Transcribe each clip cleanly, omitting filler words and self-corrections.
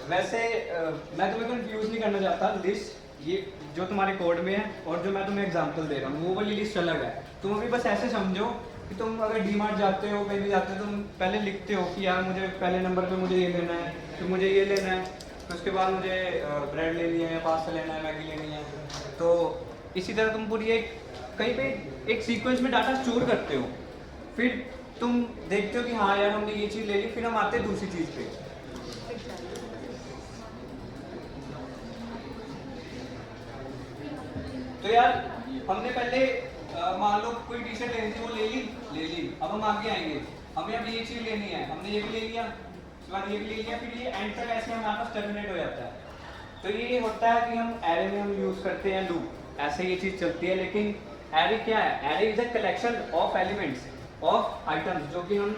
वैसे मैं तुम्हें कंफ्यूज नहीं करना चाहता। लिस्ट ये जो तुम्हारे कोड में है और जो मैं तुम्हें एग्जांपल दे रहा हूँ वो वाली लिस्ट अलग है। तुम अभी बस ऐसे समझो कि तुम अगर डीमार्ट जाते हो, कहीं भी जाते हो, तुम पहले लिखते हो कि यार मुझे पहले नंबर पे मुझे ये लेना है, फिर मुझे ये लेना है, फिर उसके बाद मुझे ब्रेड लेनी है, पास्ता लेना है, मैगी लेनी है। तो इसी तरह तुम पूरी एक कहीं पे एक सीक्वेंस में डाटा स्टोर करते हो। फिर तुम देखते हो कि हाँ यार हमने ये चीज़ ले ली, फिर हम आते हैं दूसरी चीज़ पे। तो यार हमने पहले मान लो कोई टी शर्ट लेनी थी, वो ले ली। अब हम आगे आएंगे, हमें अब ये चीज़ लेनी है, हमने ये भी ले लिया, उसके बाद ये भी ले लिया, फिर ये एंड तक ऐसे हमारे पास टर्मिनेट हो जाता है। तो ये होता है कि हम एरे में हम यूज़ करते हैं लूप, ऐसे ये चीज़ चलती है। लेकिन एरे क्या है? Array is a collection of elements of items जो कि हम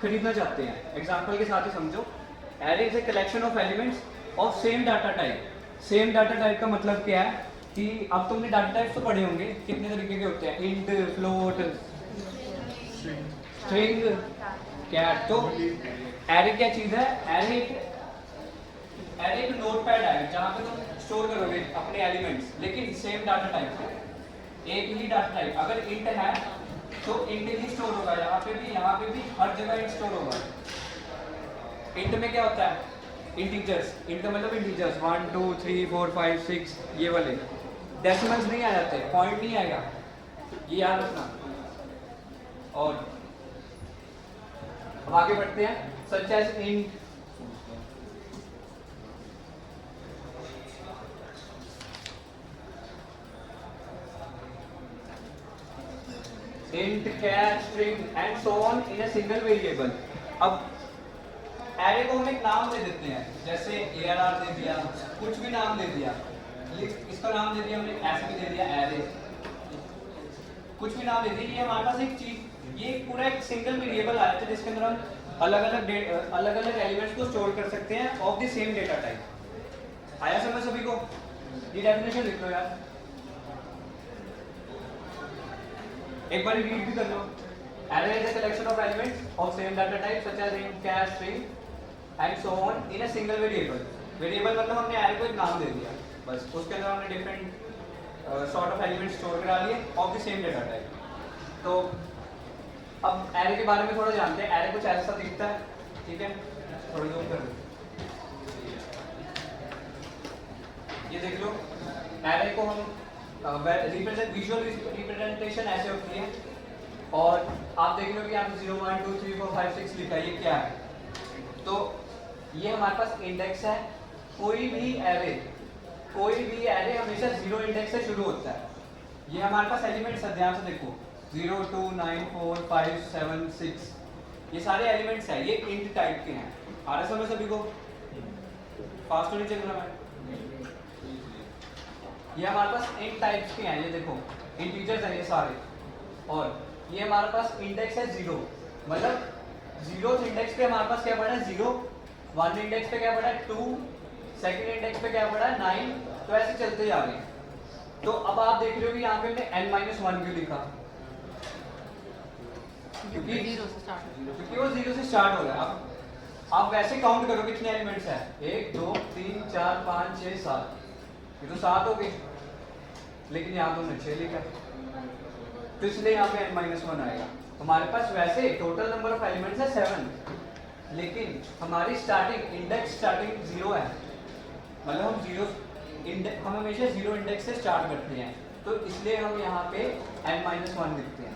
खरीदना चाहते हैं। एग्जाम्पल के साथ ही समझो, array is a collection of elements of same data type. Same data type का मतलब क्या है कि अब तुमने डाटा टाइप्स तो पढ़े होंगे, कितने तरीके के होते हैं, इंट, फ्लोट, स्ट्रिंग, कैट। तो एरे क्या चीज़ है? एरे एक नोटपैड है जहाँ पे तुम स्टोर करोगे अपने एलिमेंट्स, लेकिन सेम डाटा टाइप है, एक ही डाटा टाइप। अगर इंट है तो इंट ही स्टोर होगा, यहाँ पे भी हर जगह इंट स्टोर होगा। इंट में क्या होता है? इंटीजर्स। इंट का मतलब इंटीजर्स 1 2 3 4 5 6 ये वाले। डेसिमल्स नहीं आ जाते, पॉइंट नहीं आएगा, ये याद रखना। और अब आगे बढ़ते हैं, such as int, int, char, string and so on in a single variable। अब एरे को हम एक नाम दे देते हैं, जैसे ARR दे दिया, कुछ भी नाम दे दिया, इसका नाम दे दिया हमने, ऐसे भी दे दिया एरे, कुछ भी नाम दे दिया। ये हमारे पास एक चीज, ये पूरा एक सिंगल वेरिएबल आया था जिसके अंदर हम अलग अलग एलिमेंट्स को स्टोर कर सकते हैं of the same data type. आया समझ सभी को? ये डेफिनेशन लिख लो यार, एक बार रीड भी कर लो। Array is a collection of elements of same data type such as int, char, string and so on in a single variable। Variable मतलब हमने array को एक नाम दे दिया, बस उसके अंदर हमने different sort of elements store करा लिए of the same data type. तो अब array के बारे में थोड़ा जानते हैं। array कुछ ऐसा दिखता है, ठीक है, थोड़ा जूम कर लो, ये देख लो। array को हम विजुअल रिप्रेजेंटेशन ऐसे होती है, और आप देख लो कि यहाँ पे 0 1 2 3 4 5 6 लिखा है, ये क्या है? तो ये हमारे पास इंडेक्स है। कोई भी एरे हमेशा 0 इंडेक्स से शुरू होता है। ये हमारे पास एलिमेंट्स है, ध्यान से देखो, 0 2 9 4 5 7 6, ये सारे एलिमेंट्स हैं, ये इंट टाइप के हैं। आ रहा समझ सभी को? फास्ट तो नहीं चल रहा मैं? ये हमारे पास इंट टाइप्स के हैं, ये देखो इंटीजर्स हैं ये सारे। और ये हमारे पास इंडेक्स है 0, मतलब 0th इंडेक्स पे हमारे पास क्या पड़ा है? 0, 1 इंडेक्स पे क्या पड़ा है? 2, सेकंड इंडेक्स पे क्या पड़ा है? 9। तो ऐसे चलते जा रहे हैं। तो अब आप देख रहे हो कि यहाँ पे हमने n-1 क्यों लिखा? क्योंकि वो 0 से स्टार्ट हो रहा है। अब आप वैसे काउंट करो कितने एलिमेंट्स हैं, 1 2 3 4 5 6 7, ये तो 7 हो गए, लेकिन यहाँ तो हमने 6 लिखा, तो इसलिए यहाँ पे n-1 आएगा। हमारे पास वैसे टोटल नंबर ऑफ एलिमेंट्स है 7, लेकिन हमारी स्टार्टिंग इंडेक्स 0 है, मतलब हम हमेशा 0 इंडेक्स से स्टार्ट करते हैं, तो इसलिए हम यहाँ पे n-1 लिखते हैं।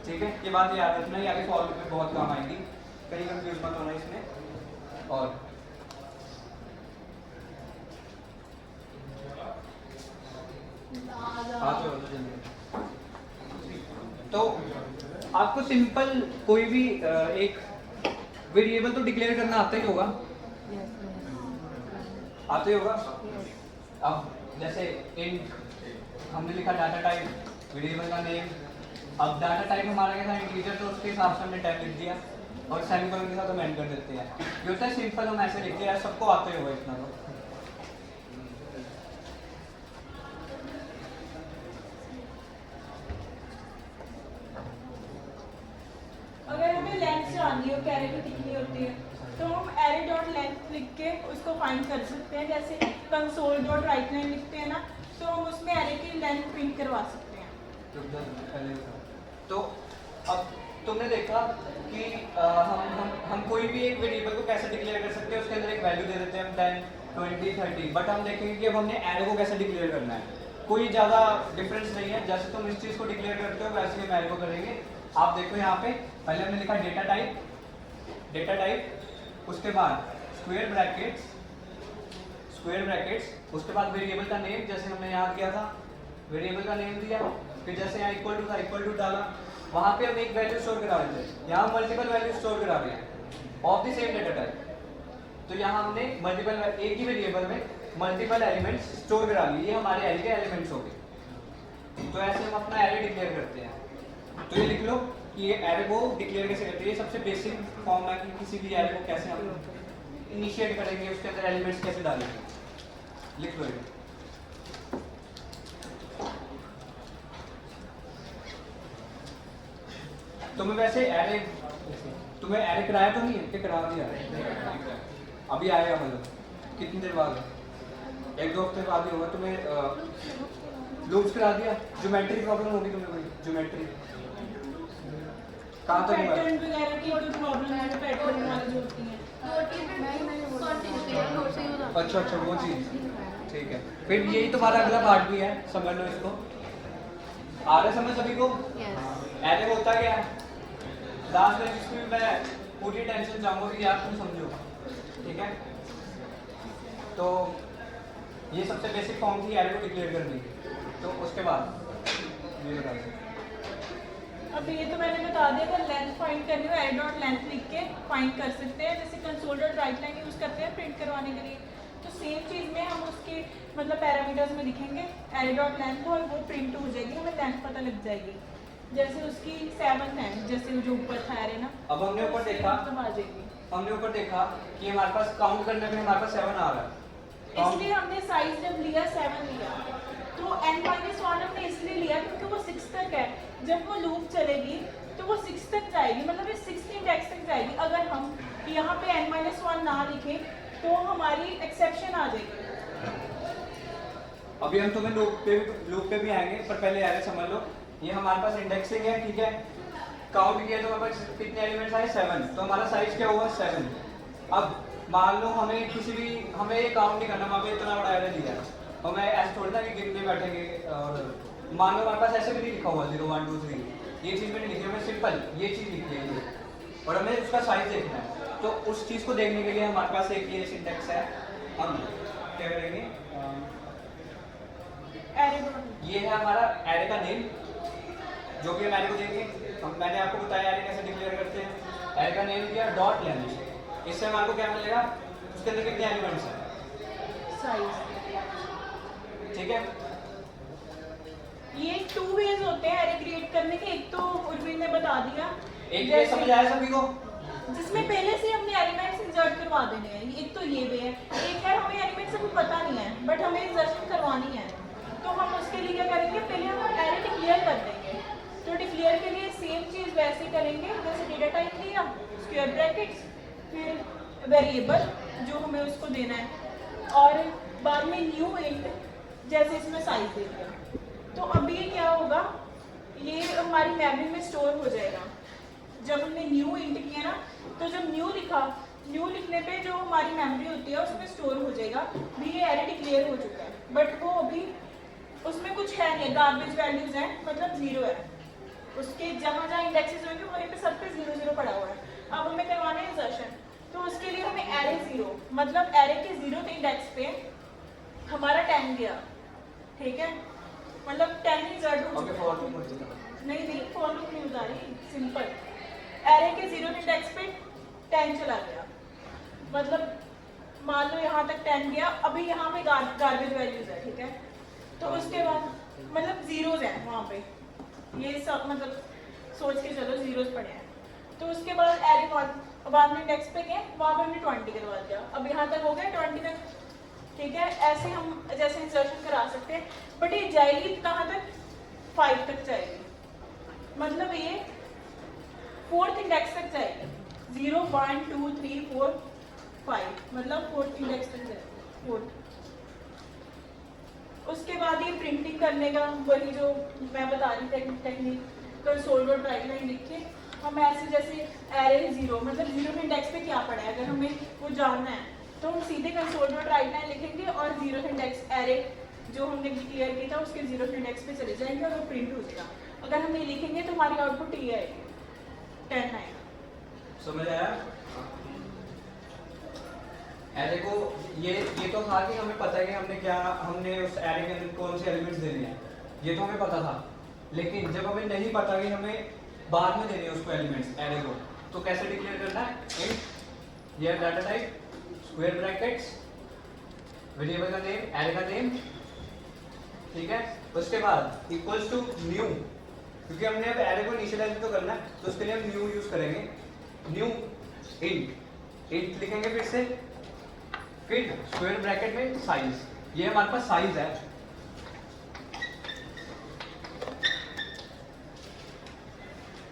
ठीक है, ये बात याद रखना, ये आगे फॉर्मूले में बहुत काम आएगी, कहीं कंफ्यूज मत होना इसमें। और तो आपको सिंपल कोई भी एक वेरिएबल तो डिक्लेयर करना आता ही होगा, आता ही होगा। अब जैसे इंट हमने लिखा डाटा टाइप, वेरिएबल का नेम। अब डाटा टाइप हमारा क्या था? इंटीजर, तो उसके हिसाब से हमने टाइप लिख दिया और सेमीकोलन के साथ हम एंड कर देते हैं। ये होता है सिंपल, हम ऐसे लिखते हैं, सबको आता ही होगा इतना तो। अगर हमें लेंथ जाननी हो कि एरे की कितनी होती है, तो हम एरे डॉट लेंथ लिख के उसको फाइंड कर सकते हैं। जैसे कंसोल डॉट राइट लाइन लिखते हैं ना, तो हम उसमें एरे की लेंथ प्रिंट करवा सकते हैं। तो अब तुमने देखा कि हम कोई भी एक वेरिएबल को कैसे डिक्लेयर कर सकते हैं, उसके अंदर एक वैल्यू दे देते हैं हम 10, 20, 30, बट हम देखेंगे कि अब हमने एरे को कैसे डिक्लेयर करना है। कोई ज़्यादा डिफरेंस नहीं है, जैसे तुम इस चीज़ को डिक्लेयर करते हो वैसे ही हम एरे को करेंगे। आप देखो यहाँ पे पहले हमने लिखा डेटा टाइप, उसके बाद स्क्वायर ब्रैकेट्स, उसके बाद वेरिएबल का नेम, जैसे हमने यहाँ किया था वेरिएबल का नेम दिया, फिर जैसे यहाँ इक्वल टू डाला, वहाँ पे हम एक वैल्यू स्टोर करा रहे थे, यहाँ मल्टीपल वैल्यू स्टोर करा रहे हैं of the same data type. तो यहाँ हमने मल्टीपल एक ही वेरिएबल में मल्टीपल एलिमेंट्स स्टोर करा लिए, ये हमारे एरे के एलिमेंट्स हो गए। तो ऐसे हम अपना एरे डिक्लेयर करते हैं। तो ये लिख लो कि ये एरे को डिक्लेयर कैसे करते हैं। ये सबसे बेसिक फॉर्म है कि किसी भी एरे को कैसे हम इनिशिएट करेंगे, उसके अंदर एलिमेंट्स कैसे डालेंगे। लिख लो ये। तुम्हें वैसे एरे कराया तो नहीं है कि करा दिया? अभी आएगा, मतलब कितनी देर बाद? 1-2 हफ्ते बाद ही होगा। तुम्हें लूप्स करा दिया? ज्योमेट्री प्रॉब्लम होगी तुम्हें कोई? ज्योमेट्री कहाँ तक हुआ? पैटर्न वगैरह की कोई प्रॉब्लम है तो पैटर्न वाली जो होती है। अच्छा वो चीज़ ठीक है। फिर यही तुम्हारा अगला पार्ट भी है, समझ लो इसको। आ रहा समझ सभी को? एरे होता क्या है? लास्ट में जिसमें मैं पूरी टेंशन चाहूँगा कि आप तुम समझो, ठीक है? तो ये सबसे बेसिक फॉर्म थी एरे को डिक्लेयर करने की। तो उसके बाद ये बता दो। अब ये तो मैंने बता दिया था, लेंथ फाइंड करनी हो एरे डॉट लेंथ लिख के फाइंड कर सकते हैं। जैसे console dot right line use करते हैं प्रिंट करवाने के लिए, तो सेम चीज़ में हम उसके मतलब पैरामीटर्स में लिखेंगे एरे डॉट लेंथ और वो प्रिंट हो जाएगी, हमें लेंथ पता लग जाएगी। जैसे उसकी 7 है, जैसे जो ऊपर था एरे ना, अब हमने ऊपर देखा, आ जाएगी। हमने ऊपर देखा कि हमारे पास काउंट करने में हमारे पास 7 आ रहा है। इसलिए हमने साइज जब लिया 7 लिया, तो n-1 हमने इसलिए लिया क्योंकि वो 6 तक है। जब वो लूप चलेगी तो वो 6 तक जाएगी, मतलब ये 6 इंडेक्स तक जाएगी। अगर हम यहाँ पे n-1 ना लिखें तो हमारी एक्सेप्शन आ जाएगी। अभी हम तुम्हें लूप पे भी आएंगे, पर पहले एरे समझ लो। ये हमारे पास इंडेक्सिंग है, ठीक है? काउंट किया तो हमारे पास कितने एलिमेंट्स आए? 7। तो हमारा साइज क्या हुआ? 7। अब मान लो हमें ये काउंट नहीं करना, हमें इतना बड़ा एरे दिया है और मैं ऐसे थोड़ी ना कि गिनने बैठेंगे। और मान लो हमारे पास ऐसे भी नहीं लिखा हुआ 0 1 2 3, ये चीज़ मैंने लिखी है, हमें सिंपल ये चीज़ लिखी है और हमें उसका साइज देखना है। तो उस चीज़ को देखने के लिए हमारे पास एक ये सिंटेक्स है। हम क्या करेंगे? ये है हमारा एरे का नेम, जो भी हम एरे को देंगे। मैंने आपको बताया एरे कैसे डिक्लेयर करते हैं। एरे का नेम दिया डॉट लेंथ, इससे हमारे को क्या मिलेगा? उसके अंदर कितने एलिमेंट्स हैं? साइज, ठीक है? ये 2 वेज होते हैं एरे क्रिएट करने के। एक तो उर्विन ने बता दिया, एक वे समझ आया सभी को? जिसमें पहले से हमने एलिमेंट्स इंसर्ट करवा देने हैं। एक तो ये वे है। एक है हमें एलिमेंट्स अभी पता नहीं है बट हमें इंसर्शन करवानी है, तो हम उसके लिए क्या करेंगे? पहले हम एरे डिक्लेयर कर देंगे। तो डिक्लेयर के लिए सेम चीज़ वैसे करेंगे, जैसे डेटा टाइप लिया, स्क्वायर ब्रैकेट्स, फिर वेरिएबल जो हमें उसको देना है, और बाद में न्यू इंट, जैसे इसमें साइज दे दिया। तो अब ये क्या होगा? ये हमारी मेमोरी में स्टोर हो जाएगा। जब हमने न्यू इंट किया ना, तो जब न्यू लिखा, न्यू लिखने पे जो हमारी मेमोरी होती है उसमें स्टोर हो जाएगा भी ये एरे डिक्लेयर हो चुका है। बट वो अभी उसमें कुछ है नहीं, गार्बेज वैल्यूज हैं, मतलब 0 है। उसके जहाँ जहाँ इंडेक्सेस होंगे वहीं पे सब पे 0 0 पड़ा हुआ है। अब हमें करवाना है इंसर्शन, तो उसके लिए हमें एरे 0, मतलब एरे के 0th इंडेक्स पे हमारा 10 गया, ठीक है? मतलब 10 इंसर्ट हो चुका है। नहीं फॉर लूप नहीं बता रही, सिंपल एरे के 0th इंडेक्स पे 10 चला गया, मतलब मान लो यहाँ तक 10 गया। अभी यहाँ पे गार्बेज वैल्यूज है, ठीक है? तो उसके बाद मतलब जीरोज हैं वहाँ पे, ये सब मतलब सोच के चलो जीरोज पड़े हैं। तो उसके बाद एरे बाद में इंडेक्स पे गए, वहाँ पर हमने 20 करवा दिया। अब यहाँ तक हो गया 20 तक, ठीक है? ऐसे हम जैसे इंसर्शन करा सकते हैं, बट ये जाएगी कहाँ तक? 5 तक जाएगी, मतलब ये 4th इंडेक्स तक जाएगी। 0 1 2 3 4 5 मतलब 4th इंडेक्स तक है 4th। उसके बाद ये प्रिंटिंग करने का वही जो मैं बता रही technique, console dot right line लिख के हम ऐसे जैसे एरे 0 मतलब 0th इंडेक्स पे क्या पड़ा है अगर हमें वो जानना है तो हम सीधे कंसोल डॉट राइट लाइन लिखेंगे और 0th इंडेक्स एरे जो हमने डिक्लेयर किया था उसके 0th इंडेक्स पे चले जाएंगे और वो प्रिंट हो जाएगा। अगर हम ये लिखेंगे तो हमारी आउटपुट ये आएगी 10 आएगा। समझ आया? एरे को ये तो था कि हमें पता है कि हमने उस एरे के अंदर कौन से एलिमेंट्स देने हैं, ये तो हमें पता था। लेकिन जब हमें नहीं पता कि हमें बाद में देने हैं उसको एलिमेंट्स एरे को, तो कैसे डिक्लेयर करना है? इंट ये data type square brackets variable का नेम एरे का नेम, ठीक है। उसके बाद इक्वल्स टू न्यू, क्योंकि हमने अब एरे को इनिशियलाइज तो करना है तो उसके लिए हम न्यू यूज करेंगे। न्यू इंट लिखेंगे फिर स्क्वायर ब्रैकेट में साइज, ये हमारे पास साइज है।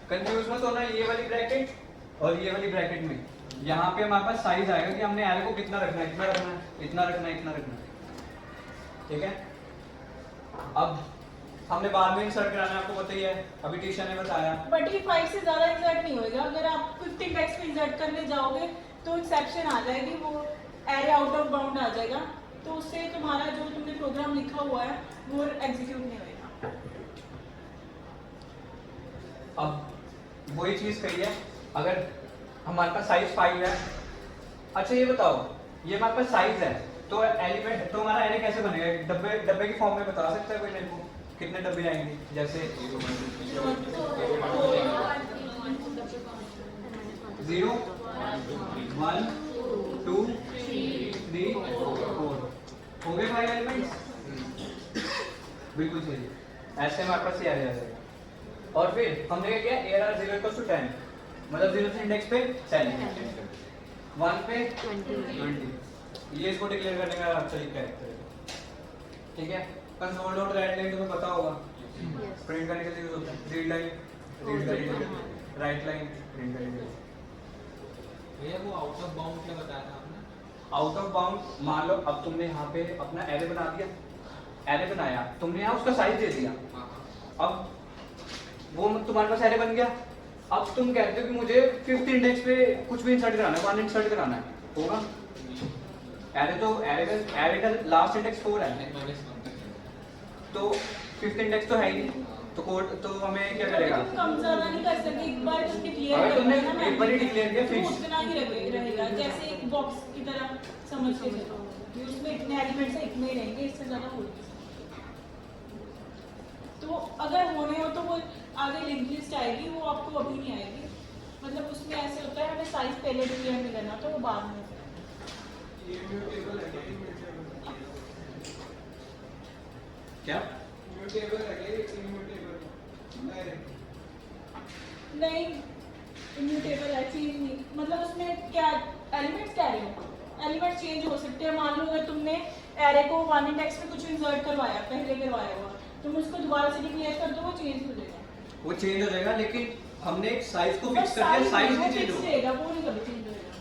कंफ्यूज मत होना ये वाली ब्रैकेट और ये वाली ब्रैकेट में, यहाँ पे हमारे पास साइज आएगा कि हमने एरे को कितना रखना है, इतना रखना है, इतना रखना है, इतना रखना है, ठीक है। अब हमने बाद में इंसर्ट कराना है, आपको पता ही है, अभी टीचर ने बताया। बट ये 5 से ज़्यादा इंसर्ट नहीं होएगा। अगर आप 5th इंडेक्स पे इंसर्ट करने जाओगे तो एक्सेप्शन आ जाएगी, वो एरे आउट ऑफ बाउंड आ जाएगा, तो उससे तुम्हारा जो तुमने प्रोग्राम लिखा हुआ है वो एग्जीक्यूट नहीं होएगा। अब वही चीज कही है, अगर हमारे पास साइज 5 है, अच्छा ये बताओ ये हमारे पास साइज है तो एलिमेंट तो हमारा एरे कैसे बनेगा? डब्बे की फॉर्म में बता सकता है कोई मेरे को कितने डब्बे आएंगे? जैसे 0 1 2 3 4 हो गए 5 एलिमेंट्स, बिल्कुल सही। ऐसे हमारे पास ये आ जाएगा। और फिर हमने क्या किया, ARR 0 = 10 मतलब 0th इंडेक्स पे 10, 1 पे 20, ये इसको डिक्लेयर करने का तरीका है, ठीक है। कंसोल डॉट राइट लाइन तुम्हें पता होगा, प्रिंट करने के लिए यूज होता है। Read line right line print करने के लिए। भैया वो आउट ऑफ बाउंड क्या बताया था आपने? आउट ऑफ बाउंड मान लो अब तुमने यहाँ पे अपना एरे बना दिया, एरे बनाया तुमने, यहाँ उसका साइज दे दिया, अब वो तुम्हारे पास एरे बन गया। अब तुम कहते हो कि मुझे 5th इंडेक्स पे कुछ भी इंसर्ट कराना है, 1 इंसर्ट कराना है, होगा? एरे का लास्ट इंडेक्स 4 है, तो 5th इंडेक्स तो है ही, तो कोड तो हमें क्या करेगा? तुम कम ज़्यादा नहीं कर सकते, एक बार तुम डिक्लेयर अगर तुमने कर देना, एक बार ही डिक्लेयर किया फिक्स, उतना ही रहेगा, जैसे एक बॉक्स की तरह समझ के चलो, उसमें इतने एलिमेंट्स है, इतने ही रहेंगे, इससे ज़्यादा हो नहीं सकता। तो अगर होने हो तो वो आगे लिंक लिस्ट आएगी, वो आपको अभी नहीं आएगी, मतलब उसमें ऐसे होता है हमें साइज पहले डिक्लेयर नहीं करना, तो वो बाद में होता है। क्या नहीं इम्यूटेबल है, चेंज नहीं, मतलब उसमें क्या एलिमेंट्स कह रहे हो, एलिमेंट्स चेंज हो सकते हैं। मान लो अगर तुमने एरे को 1 इंडेक्स में कुछ इंसर्ट करवाया, पहले करवाया हुआ, तुम उसको दोबारा से डिक्लेयर कर दो, वो चेंज हो जाएगा, वो चेंज हो जाएगा, लेकिन हमने एक साइज को बस फिक्स कर दिया, साइज नहीं चेंज फिक्स होगा। रहेगा, वो नहीं कभी चेंज होएगा।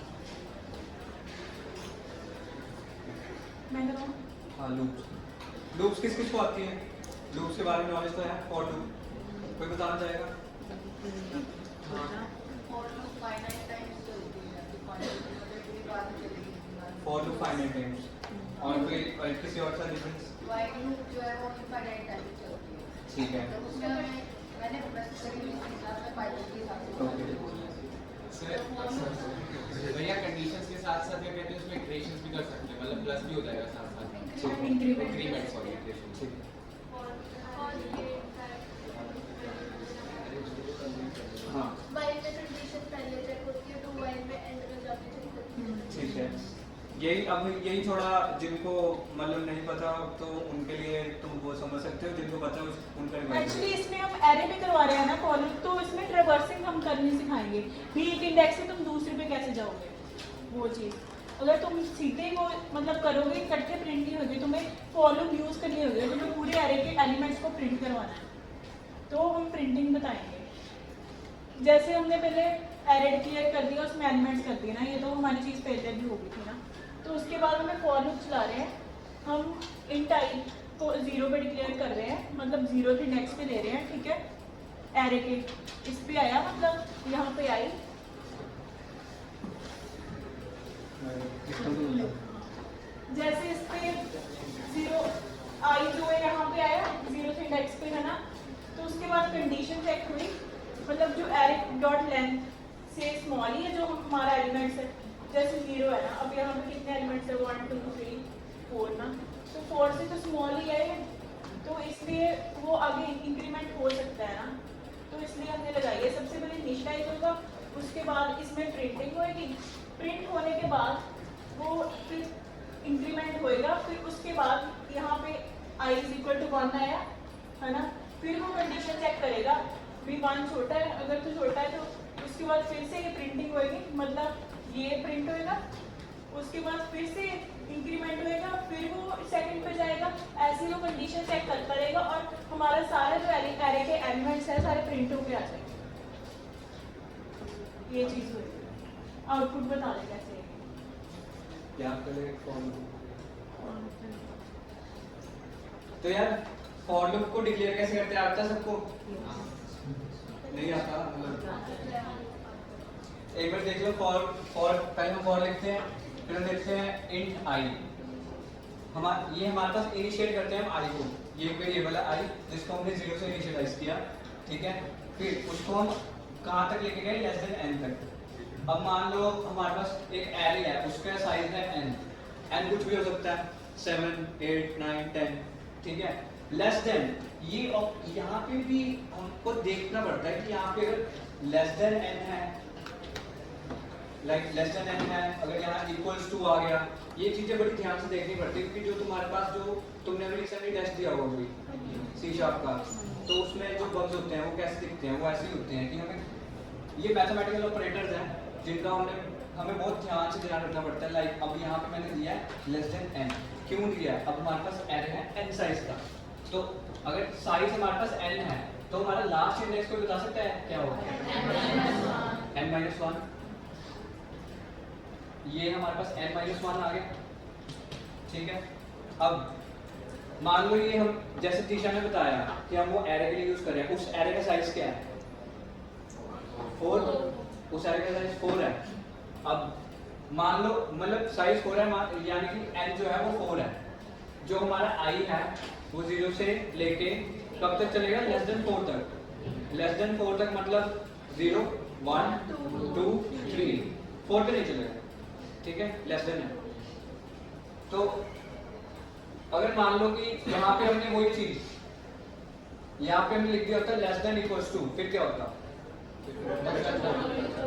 मैं बताऊं हाँ, लूप्स किस किस को आती है? लूप्स के बारे में नॉलेज तो है, फॉर लूप कोई बताना चाहेगा? फॉर लूप फाइनाइट टाइम्स, और कोई किसी और सा डिफरेंस? ठीक है, ओके। भैया कंडीशंस के साथ साथ क्या कहते हैं उसमें इटरेशंस भी कर सकते हैं, मतलब प्लस भी हो जाएगा साथ साथ। Increment sorry iteration. ठीक हाँ ठीक है, यही थोड़ा जिनको मतलब नहीं पता तो उनके लिए तुम वो समझ सकते हो, जिनको पता है उनका एक्चुअली इसमें हम एरे में करवा रहे हैं ना कॉलम, तो इसमें ट्रैवर्सिंग हम करनी सिखाएंगे भी, एक इंडेक्स से तुम दूसरे पे कैसे जाओगे, वो चीज़। अगर तुम सीधे ही वो मतलब करोगे, इकट्ठे प्रिंट नहीं होगी, तुम्हें कॉलम यूज़ करनी होगी, तुम्हें पूरे एरे के एलिमेंट्स को प्रिंट करवाना है, तो हम प्रिंटिंग बताएंगे। जैसे हमने पहले एरे डिक्लेयर कर दिया, उसमें एलिमेंट्स कर दिए ना, ये तो हमारी चीज़ पहले भी हो गई थी ना। तो उसके बाद हमें फॉर लूप चला रहे हैं, हम इन टाइप को 0 पे डिक्लेयर कर रहे हैं, मतलब 0 के नेक्स्ट पे ले रहे हैं, ठीक है। एरे के इस पे आया, मतलब यहाँ पे आई, जैसे इस पे 0 आई जो है यहाँ पे आया 0 से इंडेक्स पे है ना, तो उसके बाद कंडीशन चेक हुई, मतलब जो एरे डॉट लेंथ से स्मॉल ही है जो हमारा एलिमेंट्स है, जैसे 0 है ना, अब यहाँ पे कितने एलिमेंट्स है 1 2 3 4 ना, तो 4 से तो स्मॉल ही है, तो इसलिए वो आगे इंक्रीमेंट हो सकता है ना, तो इसलिए हमने लगाई है। सबसे पहले इनिशियलाइज होगा, उसके बाद इसमें प्रिंटिंग होएगी, प्रिंट होने के बाद वो फिर इंक्रीमेंट होएगा, फिर उसके बाद यहाँ पे i = 1 आया है ना, फिर वो कंडीशन चेक करेगा भी 1 छोटा है, अगर तो छोटा है तो उसके बाद फिर से ये प्रिंटिंग होएगी, मतलब ये प्रिंट होएगा, उसके बाद फिर से इंक्रीमेंट होएगा, फिर वो सेकंड पे जाएगा, ऐसे वो कंडीशन चेक करता रहेगा और हमारा सारा जो एरे के एलिमेंट्स है सारे प्रिंट होके आ जाएंगे। ये चीज़ होएगी। आउटपुट बता दे कैसे है। क्या पहले फॉर तो यार फॉर लूप को डिक्लेयर कैसे करते हैं, आता है सबको? नहीं आता, मतलब एक बार देख लो। पहले हम फॉर लिखते हैं, फिर हम लिखते हैं इंट आई। ये हमारे पास इनिशिएट करते हैं हम आई को, ये वेरिएबल है आई जिसको हमने 0 से इनिशियलाइज किया, ठीक है। फिर उसको हम कहाँ तक लेके गए, लेस देन n तक। अब मान लो हमारे पास एक एरे है, उसका साइज है n कुछ भी हो सकता है 7 8 9 10, ठीक है। लेस देन ये यहाँ पे भी हमको देखना पड़ता है कि यहाँ पे अगर लेस देन n है, लाइक लेस देन n है, अगर यहाँ इक्वल्स टू आ गया, ये चीजें बड़ी ध्यान से देखनी पड़ती है, क्योंकि जो तुम्हारे पास जो तुमने अभी रिसेंटली टेस्ट दिया होगा कोई C# का, तो उसमें जो बग्स होते हैं वो कैसे दिखते हैं, वो ऐसे ही होते हैं कि हमें ये मैथमेटिकल ऑपरेटर्स हैं जिनका हमें बहुत ध्यान से ध्यान रखना पड़ता है। लाइक अब यहाँ पे मैंने दिया है लेस देन n, क्यों दिया है? अब हमारे पास एरे है n साइज का, तो अगर साइज हमारे पास n है तो हमारा लास्ट इंडेक्स को बता सकता है क्या होगा, n-1। ये हमारे पास n-1 आ गया, ठीक है। अब मान लो ये हम जैसे तीशा ने बताया कि हम वो एरे के लिए यूज कर रहे हैं, उस एरे का साइज क्या है 4, उस एरे का साइज 4 है। अब मान लो मतलब साइज 4 है, यानी कि n जो है वो 4 है, जो हमारा i है वो 0 से लेके कब तक चलेगा, लेस देन 4 तक। लेस देन 4 तक मतलब 0 1 2 3 4 पे नहीं चलेगा, ठीक है, लेस देन है। तो अगर मान लो कि यहाँ पे हमने वही चीज यहाँ पे हमने लिख दिया होता लेस देन इक्वल्स टू, फिर क्या होता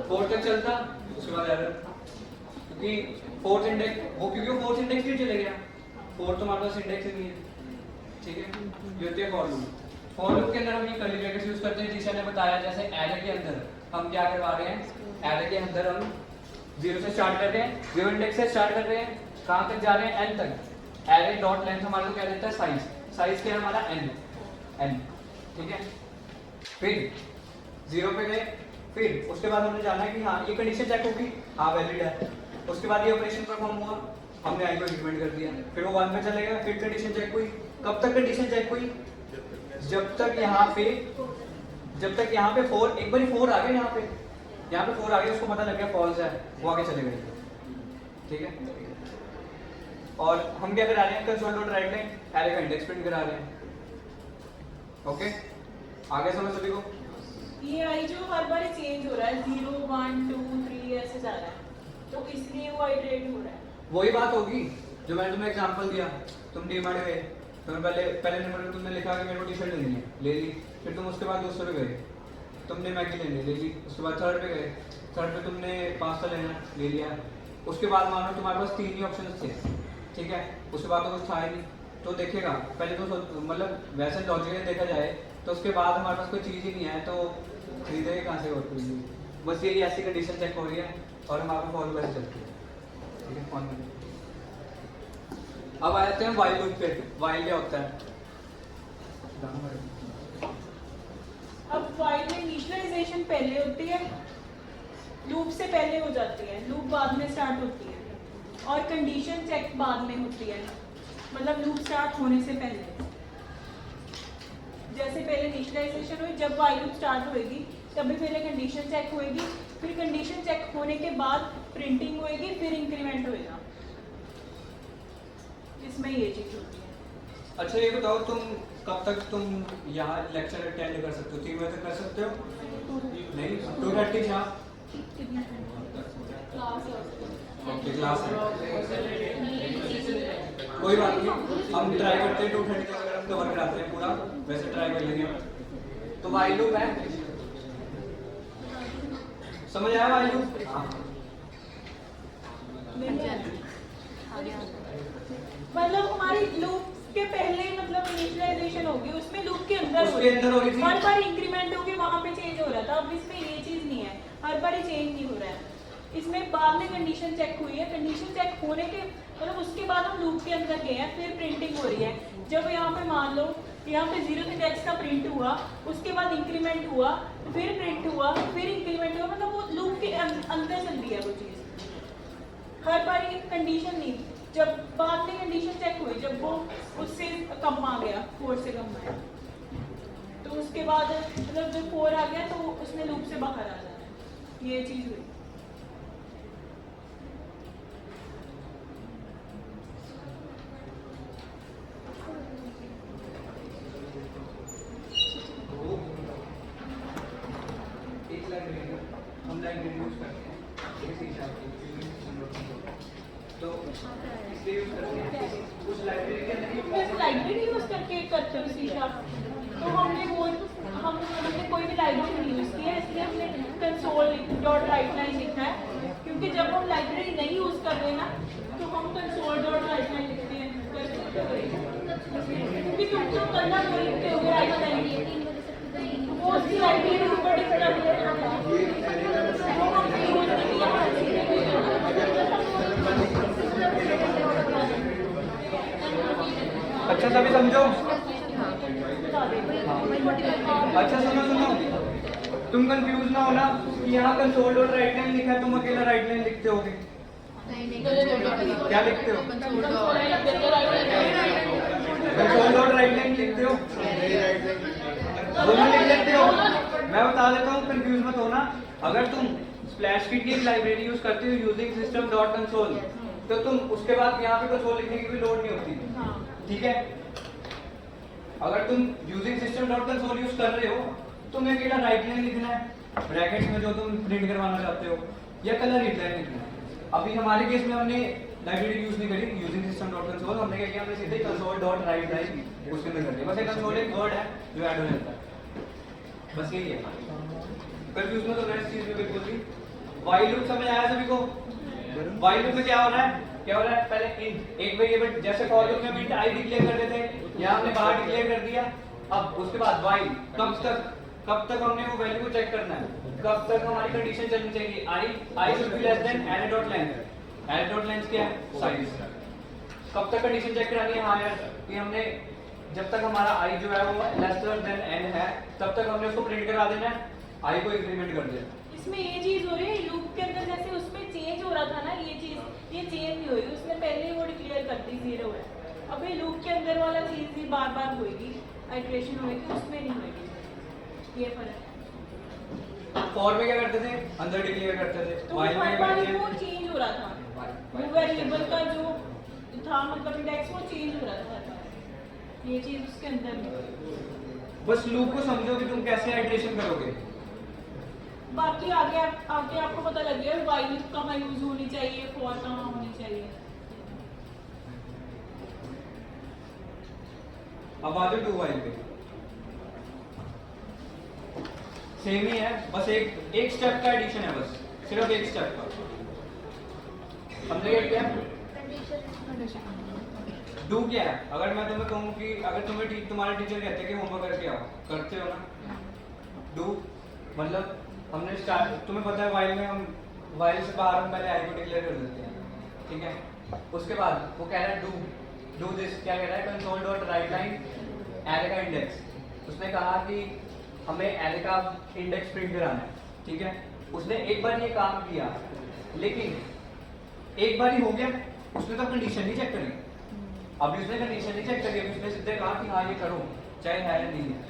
4 तक चलता, उसके बाद एरर, क्योंकि फोर्थ इंडेक्स वो क्यों चले गया, 4 तो हमारे पास इंडेक्स ही नहीं है, ठीक है। ये होती है फॉर लूप। फॉर लूप के अंदर हम ये कर्ली ब्रैकेट्स यूज करते हैं, जिसे ने बताया जैसे एरे के अंदर हम क्या करवा रहे हैं, एरे के अंदर हम 0 से स्टार्ट कर रहे हैं, 0 इंडेक्स से स्टार्ट कर रहे हैं, कहाँ तक जा रहे हैं n तक। एरे डॉट लेंथ हमारे को क्या देता है, साइज क्या है हमारा n, ठीक है। फिर 0 पे गए, फिर उसके बाद हमने जाना है कि हाँ ये कंडीशन चेक होगी, हाँ वैलिड है, उसके बाद ये ऑपरेशन परफॉर्म हुआ, हमने आई को इंक्रीमेंट कर दिया, फिर वो 1 पे चलेगा, फिर कंडीशन चेक हुई, कब तक कंडीशन चेक हुई, जब तक यहाँ पे 4, एक बार 4 आ गया, यहाँ पे 4 आ गया, उसको पता लग गया फॉल्स है, वो आगे चले गए, ठीक है। और हम क्या करा रहे हैं, console.write लाइन एरे का इंडेक्स प्रिंट करा रहे हैं, ओके। आगे समझ सभी को? ये आई जो हर बार चेंज हो रहा है, 0 1 2 3 ऐसे जा रहा है, तो इसलिए वो आइटरेट हो रहा है। वही बात होगी जो मैंने तुम्हें एग्जांपल दिया, तुम डीमार्ट गए, तुम्हें पहले नंबर पे तुमने लिखा कि मेरे को टी-शर्ट लेनी है, ले ली, फिर तुम उसके बाद दूसरे पे गए, तुमने मैगी लेनी ले ली, उसके बाद थर्ड पे गए, थर्ड पे तुमने पास्ता लेना ले लिया, उसके बाद मानो तुम्हारे पास 3 ही ऑप्शन थे, ठीक है, उसके बाद तो कुछ था ही नहीं, तो देखेगा पहले तो मतलब वैसे लॉजिकली देखा जाए तो उसके बाद हमारे पास कोई चीज़ ही नहीं है, तो खरीदेगा कहाँ से और कोई, बस ये ऐसी कंडीशन चेक हो रही है और हम आपको फॉलो वैसे चलती है, ठीक है। कौन अब आ जाते हैं वाइल लूप पे। वाइल क्या होता है? अब वाइल में इनिशियलाइजेशन पहले होती है लूप से पहले हो जाती है, लूप बाद में स्टार्ट होती है, और कंडीशन चेक बाद में होती है, मतलब लूप स्टार्ट होने से पहले। जैसे पहले इनिशियलाइजेशन हुई, जब वाइल लूप स्टार्ट होएगी तभी पहले कंडीशन चेक होएगी, फिर कंडीशन चेक होने के बाद प्रिंटिंग होएगी, फिर इंक्रीमेंट होएगा। इसमें ये चीज होती है। अच्छा ये बताओ, तुम कब तक तुम यहाँ लेक्चर अटेंड कर सकते हो? 3 बजे तक कर सकते हो? नहीं, 2:30 यहाँ ओके क्लास है, कोई बात नहीं, हम ट्राई करते हैं 2:30 तक अगर हम कवर कराते हैं पूरा, वैसे ट्राई कर लेंगे। तो वाइल लूप है, समझ आया वाइल लूप? मतलब हमारी लूप के पहले मतलब इनिशियलाइजेशन होगी, उसमें लूप के अंदर उसके अंदर होगी थी। हर बार इंक्रीमेंट होगी, वहां पे चेंज हो रहा था। अब इसमें ये चीज नहीं है, हर बार चेंज नहीं हो रहा है। इसमें बाद में कंडीशन चेक हुई है, कंडीशन चेक होने के मतलब उसके बाद हम लूप के अंदर गए हैं, फिर प्रिंटिंग हो रही है। जब यहाँ पे मान लो यहाँ पे 0 से x का प्रिंट हुआ, उसके बाद इंक्रीमेंट हुआ, फिर प्रिंट हुआ, फिर इंक्रीमेंट हुआ, मतलब वो लूप के अंदर चल रही है वो चीज। हर बार ये कंडीशन नहीं, जब बाद में कंडीशन चेक हुई, जब वो उससे कम आ गया, 4 से कम आया, तो उसके बाद मतलब जब 4 आ गया तो उसने लूप से बाहर आ जाना है, ये चीज हुई। हम लाइब्रेरी यूज करते हैं, तो इसलिए यूज करते हैं उस लाइब्रेरी के अंदर लाइब्रेरी यूज करके करते हो C#, तो हमने कोई भी लाइब्रेरी नहीं यूज की है, इसलिए हमने console.writeline लिखा है, क्योंकि जब हम लाइब्रेरी नहीं यूज कर रहे ना तो हम console.writeline लिखते हैं, क्योंकि तुम तो करना वो लिखते हो writeline, वो उसकी लाइब्रेरी के ऊपर डिपेंड करता है, वो हमने यूज नहीं किया है। अच्छा सभी समझो। अच्छा सुनो, तुम कंफ्यूज ना होना कि यहाँ console.writeline लिखा है, तुम अकेला राइटलाइन लिखते होगे। क्या लिखते हो? console.writeline लिखते हो, दोनों लिख लेते हो। मैं बता देता हूँ, कंफ्यूज मत होना। अगर तुम स्प्लैश किट की एक लाइब्रेरी यूज करते हो यूजिंग system.console, तो तुम उसके बाद यहाँ पे console लिखने की भी लोड नहीं होती, ठीक है? अगर तुम यूजिंग system.console यूज कर रहे हो, तुम्हें अकेला राइटलाइन लिखना है ब्रैकेट्स में जो तुम प्रिंट करवाना चाहते हो, या कलर रीडलाइन लिखना है। अभी हमारे केस में हमने लाइब्रेरी यूज नहीं करी यूजिंग system.console, हमने क्या किया, हमने सीधे console.writeline उसके अंदर कर दिया। बस एक console एक वर्ड है जो ऐड हो जाता है, बस यही है। कंफ्यूज मत होना इस चीज में बिल्कुल भी। व्हाइल लूप समझ आया सभी को? व्हाइल लूप में क्या हो रहा है? पहले int एक वेरिएबल, जैसे फॉर लूप में int i डिक्लेयर करते थे, यहाँ हमने बाहर डिक्लेयर कर दिया। अब उसके बाद व्हाइल, कब तक हमने वो वैल्यू को चेक करना है, कब तक हमारी कंडीशन चलनी चाहिए, i should be less than array.length। array.length क्या है? साइज। कब तक कंडीशन चेक करानी है? हाँ यार, कि हमने जब तक हमारा i जो है वो लेसर देन n है, तब तक हमने उसको प्रिंट करा देना है, i को इंक्रीमेंट कर देना। इसमें ये चीज हो रही है लूप के अंदर, जैसे उसमें चेंज हो रहा था ना, ये चीज चेंज नहीं हुई, उसने पहले ही वो डिक्लेयर कर दी 0 है। अभी लूप के अंदर वाला चीज भी बार बार होएगी, आइटरेशन होएगी, उसमें नहीं होएगी, ये फर्क है। फॉर में क्या करते थे? अंदर डिक्लेयर करते थे, तो व्हाइल में हर क्या बार करते थे? वो चेंज हो रहा था, वो वेरिएबल का जो था मतलब इंडेक्स वो चेंज हो रहा था हर बार, ये चीज उसके अंदर नहीं। बस लूप को समझो कि तुम कैसे आइटरेशन करोगे। बाकी आगे आपको पता लग गया व्हाइल लूप कहाँ यूज होनी चाहिए, फॉर कहाँ होनी चाहिए। अब आ जाओ डू व्हाइल पे। सेम ही है, बस एक स्टेप का एडिशन है, बस सिर्फ एक स्टेप का। समझे क्या? डू क्या है? अगर मैं तुम्हें कहूँ कि अगर तुम्हारे टीचर कहते हैं कि होमवर्क करके आओ, करते हो ना? डू मतलब हमने स्टार्ट, तुम्हें पता है व्हाइल में हम व्हाइल से बाहर हम पहले आई को डिक्लेयर कर देते हैं, ठीक है? उसके बाद वो कह रहा है डू दिस, क्या कह रहा है? console.writeline एरे का इंडेक्स। उसने कहा कि हमें एरे का इंडेक्स प्रिंट कराना है, ठीक है? उसने एक बार ये काम किया, लेकिन एक बार ही हो गया, उसने तो कंडीशन नहीं चेक करी। अभी उसने कंडीशन नहीं चेक करी, अभी उसने सीधे कहा कि हाँ ये करो, चाहे है या नहीं है,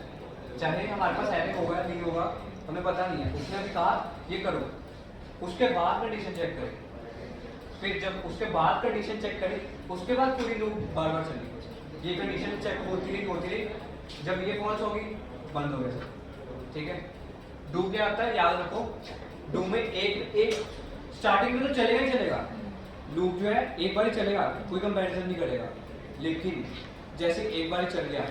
चाहे हमारे पास है होगा या नहीं होगा हमें पता नहीं है। उसने अभी कहा ये करो, उसके बाद कंडीशन चेक करी, फिर जब उसके बाद कंडीशन चेक करी, उसके बाद पूरी लूप बार बार चली, ये कंडीशन चेक होती रही, जब ये फॉल्स होगी बंद हो गया। ठीक है, डू क्या आता है याद रखो, डू में एक स्टार्टिंग में तो चलेगा ही चलेगा, लूप जो है एक बार ही चलेगा, कोई कंपैरिजन नहीं करेगा। लेकिन जैसे एक बार ही चल गया,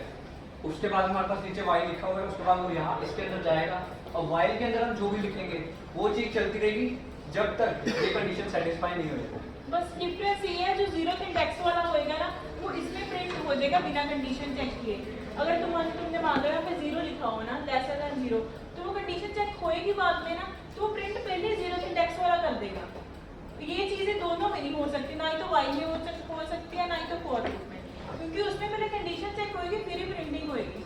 उसके बाद हमारे पास नीचे वाइल लिखा हुआ है, उसके बाद वो यहाँ इसके अंदर जाएगा, और वाइल के अंदर हम जो भी लिखेंगे वो चीज चलती रहेगी जब तक ये कंडीशन सेटिस्फाई नहीं होगी। बस डिफरेंस ये है, जो 0th इंडेक्स वाला होएगा ना वो इसमें प्रिंट हो जाएगा बिना कंडीशन चेक किए। अगर तुमने मान लो यहाँ पे 0 लिखा हो ना, लेसर देन 0, तो वो कंडीशन चेक होएगी बाद में ना, तो वो प्रिंट पहले 0th इंडेक्स वाला कर देगा। ये चीजें दोनों में नहीं हो सकती, ना ही तो वाइल में हो सकती है, ना ही तो फॉर लूप में, क्योंकि उसमें पहले कंडीशन चेक होएगी फिर ही प्रिंटिंग होएगी।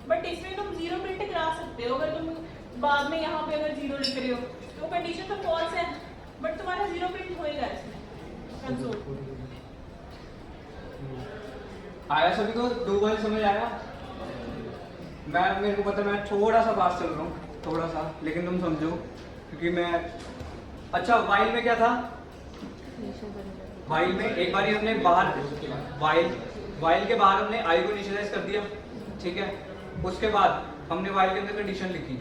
बट इसमें तुम 0 प्रिंट करा सकते हो, अगर तुम बाद में यहाँ पे अगर 0 लिख रहे हो तो कंडीशन तो फॉल्स है, बट तुम्हारा 0 प्रिंट होएगा इसमें कंसोल। आया सभी को डू वाइल समझ आया? मेरे को पता, मैं थोड़ा सा फास्ट चल रहा हूँ, थोड़ा सा, लेकिन तुम समझो क्योंकि मैं अच्छा। वाइल में क्या था? वाइल में एक बार हमने बाहर वाइल के बाहर हमने आई को इनिशियलाइज कर दिया, ठीक है। उसके बाद हमने वाइल के अंदर कंडीशन लिखी,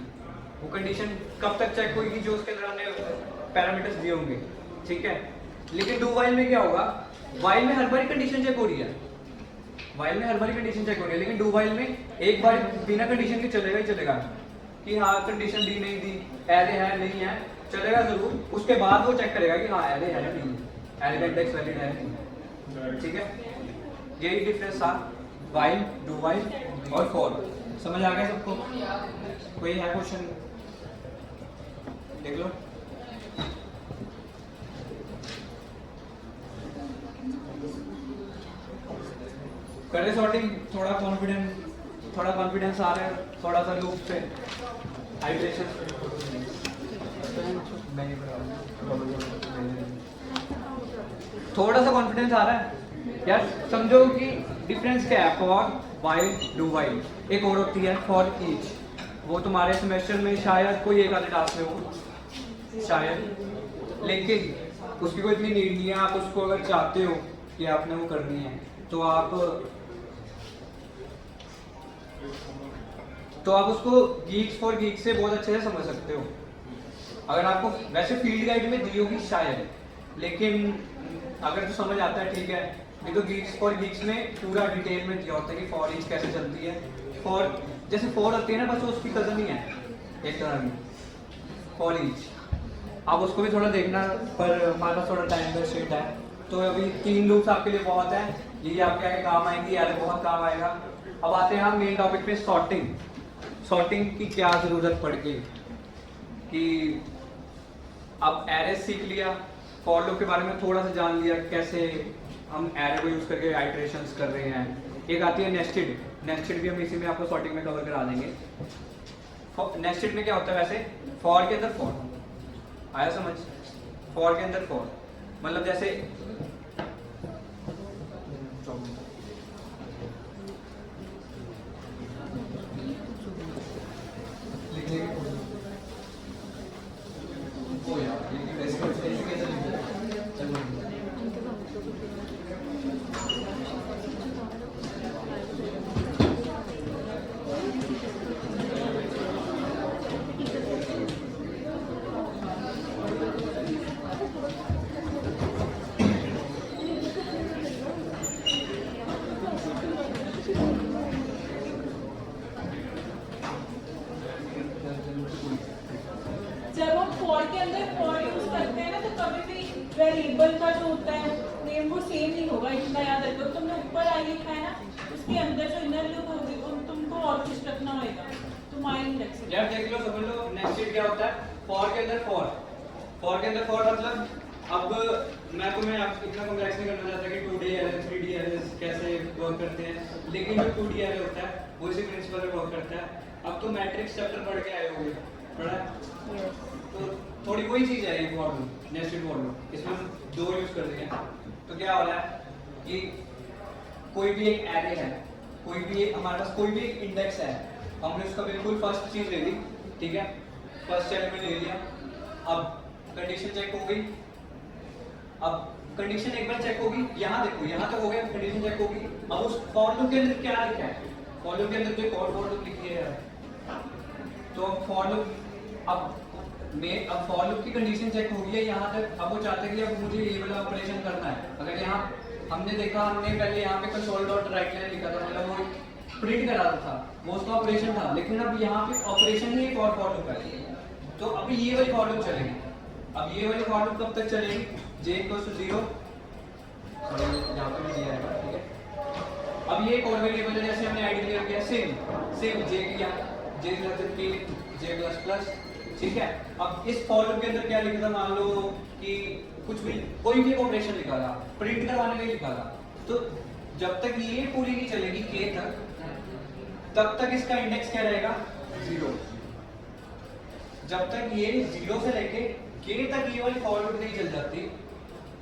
वो कंडीशन कब तक चेक होगी? जो उसके अंदर हमने पैरामीटर्स दिए होंगे, ठीक है। लेकिन डू वाइल में क्या होगा? वाइल में हर बार कंडीशन चेक हो रही है, वाइल में हर बार कंडीशन चेक हो रही है, लेकिन डू वाइल में एक बार बिना कंडीशन के चलेगा ही चलेगा, कि हाँ कंडीशन दी नहीं दी, एरे है नहीं है, चलेगा जरूर। उसके बाद वो चेक करेगा कि हाँ एरे है नहीं, एरे का इंडेक्स वैलिड है नहीं, ठीक है। यही डिफरेंस था वाइल, डू वाइल और फॉर। समझ आ गया सबको? कोई है क्वेश्चन? देख लो। करे सॉर्टिंग, थोड़ा कॉन्फिडेंस आ रहा है, थोड़ा सा लूप पे हाइड्रेशन। थोड़ा सा कॉन्फिडेंस आ रहा है यार। समझो कि डिफरेंस क्या है, फॉर वाइल, डू वाइल। एक और होती है फॉर ईच, वो तुम्हारे सेमेस्टर में शायद कोई एक आधे टास्क में हो शायद, लेकिन उसकी कोई इतनी नीड नहीं है। आप उसको अगर चाहते हो कि आपने वो करनी है तो आप उसको गीक्स फॉर गीक्स से बहुत अच्छे से समझ सकते हो। अगर आपको वैसे फील्ड गाइड में दी होगी शायद, लेकिन अगर तो समझ आता है ठीक है। ये तो गीक्स फॉर गीक्स में पूरा डिटेल में दिया होता है कि फॉर ईच कैसे चलती है। फॉर जैसे फॉर होती है ना, बस उसकी कजन ही है एक तरह की फॉर ईच। आप उसको भी थोड़ा देखना, पर हमारे पास थोड़ा टाइम वेस्ट है, तो अभी 3 लूप्स आपके लिए बहुत है, ये आपके आगे काम आएंगी, यार बहुत काम आएगा। अब आते हैं हम मेन टॉपिक पे, सॉर्टिंग की क्या ज़रूरत पड़ गई कि अब एरे सीख लिया, फॉर लूप के बारे में थोड़ा सा जान लिया, कैसे हम एरे को यूज़ करके आइटरेशंस कर रहे हैं। एक आती है नेस्टेड भी हम इसी में आपको सॉर्टिंग में कवर करा देंगे। नेस्टेड में क्या होता है वैसे? फॉर के अंदर फॉर, आया समझ? फॉर के अंदर फॉर मतलब जैसे जब हम फॉर के अंदर फॉर यूज करते हैं ना, तो कभी भी वेरिएबल का जो होता है नेम वो सेम नहीं होगा। इतना याद रखो, तुमने ऊपर आई लिखा है ना, उसके अंदर जो इनर लूप होगी तुमको और कुछ रखना होगा, तुम आई नहीं रख सकते। यार देख लो, समझ लो नेस्टेड क्या होता है? फॉर के अंदर फॉर मतलब अब मैं तुम्हें इतना कॉम्प्लेक्स नहीं करना चाहता कि 2D एरे 3D एरे कैसे वर्क करते हैं, लेकिन जो 2D एरे होता है वो इसी प्रिंसिपल पे वर्क करता है। अब तो मैट्रिक्स चैप्टर पढ़ के आए होंगे, पढ़ा है? तो थोड़ी वही चीज है ये for loop, nested for loop. इसमें हम दो यूज कर रहे हैं। तो क्या हो रहा है कि कोई भी एक एरे है, कोई भी एक हमारे पास कोई भी एक इंडेक्स है, हमने उसका बिल्कुल फर्स्ट चीज ले ली, ठीक है, फर्स्ट एलिमेंट ले लिया। अब कंडीशन चेक हो गई, अब कंडीशन एक बार चेक होगी, यहाँ देखो यहाँ तक हो गया, कंडीशन चेक होगी। अब उस फॉर लूप के अंदर क्या लिखा है, फॉर लूप के अंदर तो एक और फॉर लूप लिखी है, तो अब फॉर लूप अब फॉर लूप की कंडीशन चेक हो गई है यहाँ तक। अब वो चाहते हैं कि अब मुझे ये वाला ऑपरेशन करना है। अगर यहाँ हमने देखा, हमने पहले यहाँ पे कंसोल डॉट राइट लाइन लिखा था, मतलब वो प्रिंट करा रहा था, वो उसका ऑपरेशन था। लेकिन अब यहाँ पे ऑपरेशन ही एक और फॉर लूप है, तो अभी ये वाली फॉर लूप चलेगी। अब ये वाली फॉर लूप कब तक चलेगी, j = 0, यहाँ पे भी दिया है, ठीक है। अब ये एक और वेरिएबल है, जैसे हमने आईडी क्लियर किया, सेम j किया, j++, ठीक है। अब इस फॉर लूप के अंदर क्या लिखा था, मान लो कि कुछ भी कोई भी ऑपरेशन लिखा था, प्रिंट करवाने में लिखा था, तो जब तक ये पूरी नहीं चलेगी k तक, तब तक इसका इंडेक्स क्या रहेगा, 0। जब तक ये 0 से लेके k तक ये वाली फॉर लूप नहीं चल जाती,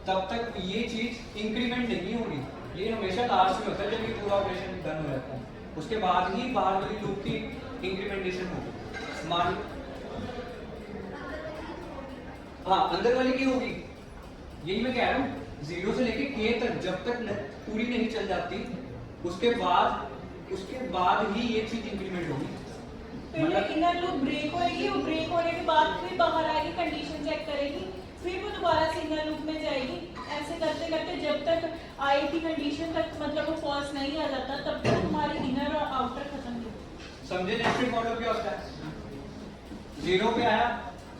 तब तक ये चीज इंक्रीमेंट नहीं होगी। ये हमेशा लास्ट में होता है जब ये पूरा ऑपरेशन डन हो जाता है, उसके बाद ही बाहर वाली लूप की इंक्रीमेंटेशन होगी। मान हाँ, अंदर वाली की होगी, यही मैं कह रहा हूँ, 0 से लेके k तक जब तक पूरी नहीं चल जाती, उसके बाद ही ये चीज इंक्रीमेंट होगी। पहले इनर लूप ब्रेक होएगी, वो ब्रेक होने के बाद फिर बाहर आएगी, कंडीशन चेक करेगी, फिर वो दोबारा से इनर लूप में जाएगी। ऐसे करते करते जब तक आई थी कंडीशन तक, मतलब वो फॉल्स नहीं आ जाता, तब तक हमारी इनर और आउटर खत्म हो। समझे नेस्टेड फॉर लूप क्या होता है? 0 पे आया,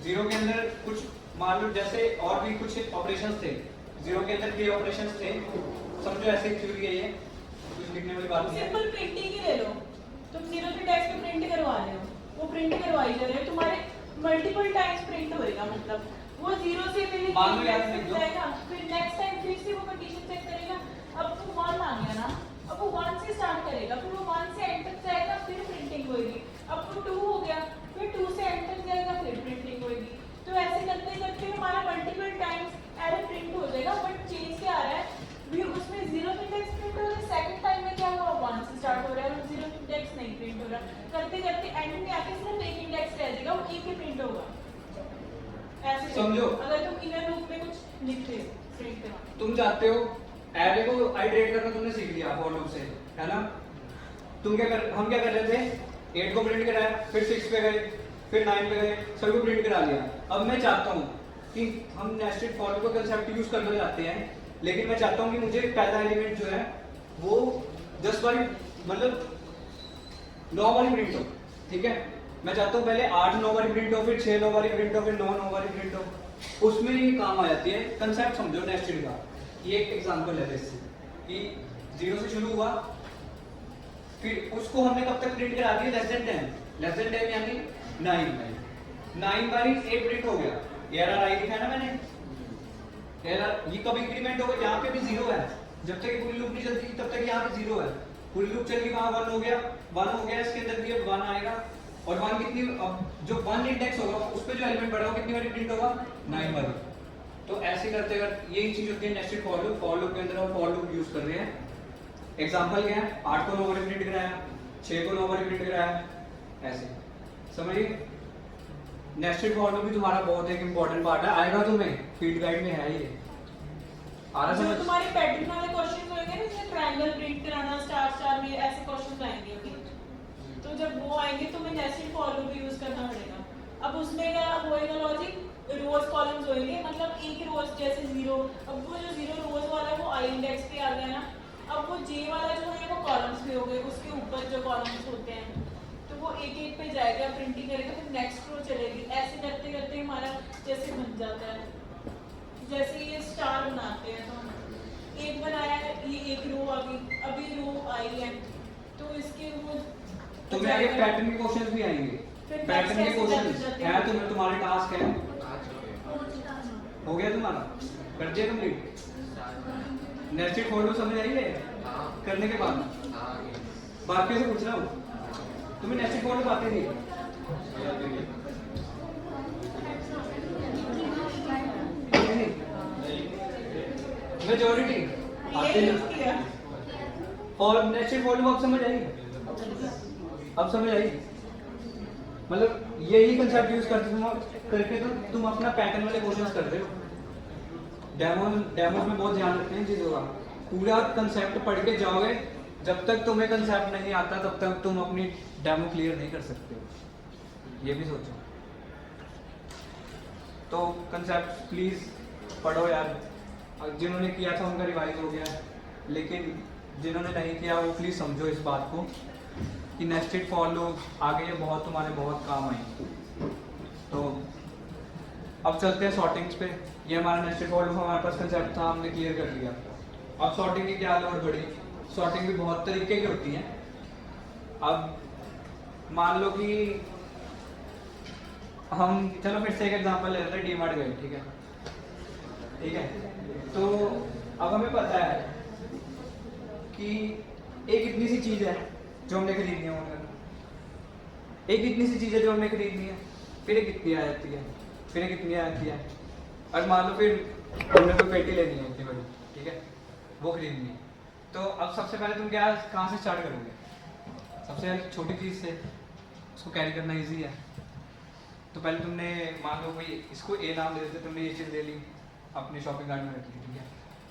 0 के अंदर कुछ मान लो जैसे और भी कुछ ऑपरेशंस थे, 0 के अंदर के ऑपरेशंस थे, समझो ऐसे थ्योरी है ये, कुछ लिखने वाली बात नहीं है। सिंपल प्रिंटिंग ही ले लो, तुम 0 से टेक्स्ट पे प्रिंट करवा रहे हो, वो प्रिंट करवाई जा रहे हो, तुम्हारे मल्टीपल टाइम्स प्रिंट होएगा, मतलब वो 0 से पहले मान लो याद लिख दो, जाएगा, फिर नेक्स्ट टाइम फिर से वो कंडीशन चेक करेगा। अब वो 1 आ गया ना, अब वो 1 से स्टार्ट करेगा, फिर वो 1 से एंड तक जाएगा, फिर प्रिंटिंग होएगी। अब वो 2 हो गया, फिर 2 से एंड तक जाएगा, फिर प्रिंटिंग होएगी। तो ऐसे करते करते हमारा मल्टीपल टाइम्स एरर प्रिंट हो जाएगा। बट चेंज क्या आ रहा है, भी उसमें 0 इंडेक्स प्रिंट हो रहा है, सेकंड टाइम में क्या हुआ, 1 से स्टार्ट हो रहा है और 0 इंडेक्स नहीं प्रिंट हो रहा। करते करते एंड में आके सिर्फ एक इंडेक्स रह जाएगा, वो एक ही प्रिंट होगा। ऐसे समझो, अगर तुम इनर लूप में कुछ लिख रहे हो प्रिंट करवा, तुम चाहते हो एरे को आइटरेट करना, तुमने सीख लिया फॉर लूप से, है ना। हम क्या कर रहे थे, 8 को प्रिंट कराया, फिर 6 पे गए, फिर 9 पे गए, सभी को प्रिंट करा लिया। अब मैं चाहता हूँ कि हम नेस्टेड फॉर लूप का कंसेप्ट यूज करना चाहते हैं, लेकिन मैं चाहता हूँ कि मुझे पहला एलिमेंट जो है वो 10 बारी, मतलब 9 बारी प्रिंट हो, ठीक है। मैं चाहता हूँ पहले 8-9 बारी प्रिंट हो, फिर 6-9 बारी प्रिंट हो, फिर 9-9 बारी प्रिंट हो। उसमें ये काम आ जाती है, कंसेप्ट समझो नेस्टेड का। ये एक एग्जांपल है इससे कि 0 से शुरू हुआ, फिर उसको हमने कब तक प्रिंट करा दिया, लेस देन 10 यानी 9 बारी 8 प्रिंट हो गया। एरर आई दिखाया ना मैंने, एरर ये कब इंक्रीमेंट होगा, यहाँ पे भी 0 है, जब तक पूरी लूप नहीं चलती तब तक यहाँ पे 0 है। पूरी लूप चली, वहाँ 1 हो गया, इसके अंदर भी अब 1 आएगा, और 1 कितनी, अब जो 1 इंडेक्स होगा उस पे जो एलिमेंट बढ़ा कितनी बारी प्रिंट होगा, 9 बारी। तो ऐसे करते करते यही चीज होती है nested for loop. For loop के अंदर हम फॉर लूप यूज कर रहे हैं। एग्जांपल क्या है, 8 को 9 बारी प्रिंट कराया, 6 को 9 बारी प्रिंट कराया, ऐसे समझिए। नेस्टेड फॉर लूप भी तुम्हारा बहुत एक इंपॉर्टेंट पार्ट है, आएगा तुम्हें फील्ड गाइड में है ये। आ रहा जो समझ? तुम्हारे पैटर्न वाले क्वेश्चन होंगे ना, जैसे ट्रायंगल प्रिंट कराना, स्टार स्टार में ऐसे क्वेश्चन आएंगे, तो जब वो आएंगे तो मैं नेस्टेड फॉर लूप भी यूज करना पड़ेगा। अब उसमें क्या होएगा, लॉजिक रोज कॉलम्स होंगे, मतलब एक रोज जैसे 0, अब वो जो 0 रोज वाला है वो आई इंडेक्स पे आ गया ना, अब वो जे वाला जो है वो कॉलम्स पे हो गए, उसके ऊपर जो कॉलम्स होते हैं तो वो एक एक पे जाएगा, प्रिंटिंग करेगा, फिर नेक्स्ट रो चलेगी। ऐसे करते करते हमारा जैसे बन जाता है, जैसे ये स्टार बनाते हैं, तो हम एक बनाया है, ये एक रो आ गई, अभी रो आई है, तो इसके वो तुम्हें आगे पैटर्न के क्वेश्चंस भी आएंगे, पैटर्न के क्वेश्चंस है, तुम्हारे टास्क है, हो गया तुम्हारा, कर दिया कंप्लीट। नेस्टेड फॉर लूप समझ आई है करने के बाद, बाकी से पूछ रहा हूँ, तुम्हें नेस्टेड फॉर लूप आती थी? मेजॉरिटी ये यूज किया। और नेचुरल फॉर्म अब समझ आई, अब समझ आई। मतलब यही कंसेप्ट यूज करके तो तुम अपना पैटर्न वाले क्वेश्चंस कर रहे हो। डेमो में बहुत ध्यान रखते हैं इन चीज़ों का। पूरा कंसेप्ट पढ़ के जाओगे, जब तक तुम्हें कंसेप्ट नहीं आता तब तक तुम अपनी डेमो क्लियर नहीं कर सकते हो, ये भी सोचो। तो कंसेप्ट प्लीज़ पढ़ो यार। जिन्होंने किया था उनका रिवाइज हो गया, लेकिन जिन्होंने नहीं किया वो प्लीज़ समझो इस बात को कि नेस्टेड फॉर लूप आगे ये बहुत तुम्हारे बहुत काम आएंगे। तो अब चलते हैं सॉर्टिंग्स पे। ये हमारा नेस्टेड फॉर लूप हमारे पास कंसेप्ट था, हमने क्लियर कर लिया। अब सॉर्टिंग की क्या लोड पड़ी? सॉर्टिंग भी बहुत तरीके की होती है। अब मान लो कि हम, चलो फिर से एक एग्जांपल ले लेते हैं, डीमार्ट गए, ठीक है, ठीक है। तो अब हमें पता है कि एक इतनी सी चीज़ है जो हमने खरीदनी है ऑनलाइन, एक इतनी सी चीज़ है जो हमने खरीदनी है, फिर एक कितनी आ जाती है, फिर एक कितनी आ जाती है, और मान लो फिर हमने कोई पेटी लेनी है इतनी बड़ी, ठीक है, वो खरीदनी है। तो अब सबसे पहले तुम क्या, कहाँ से स्टार्ट करोगे? सबसे छोटी चीज़ से, उसको कैरी करना ईजी है। तो पहले तुमने मान लो भाई इसको ए नाम दे देते, तुमने ये चीज़ ले ली, अपनी शॉपिंग कार्ट में रख ली, ठीक है।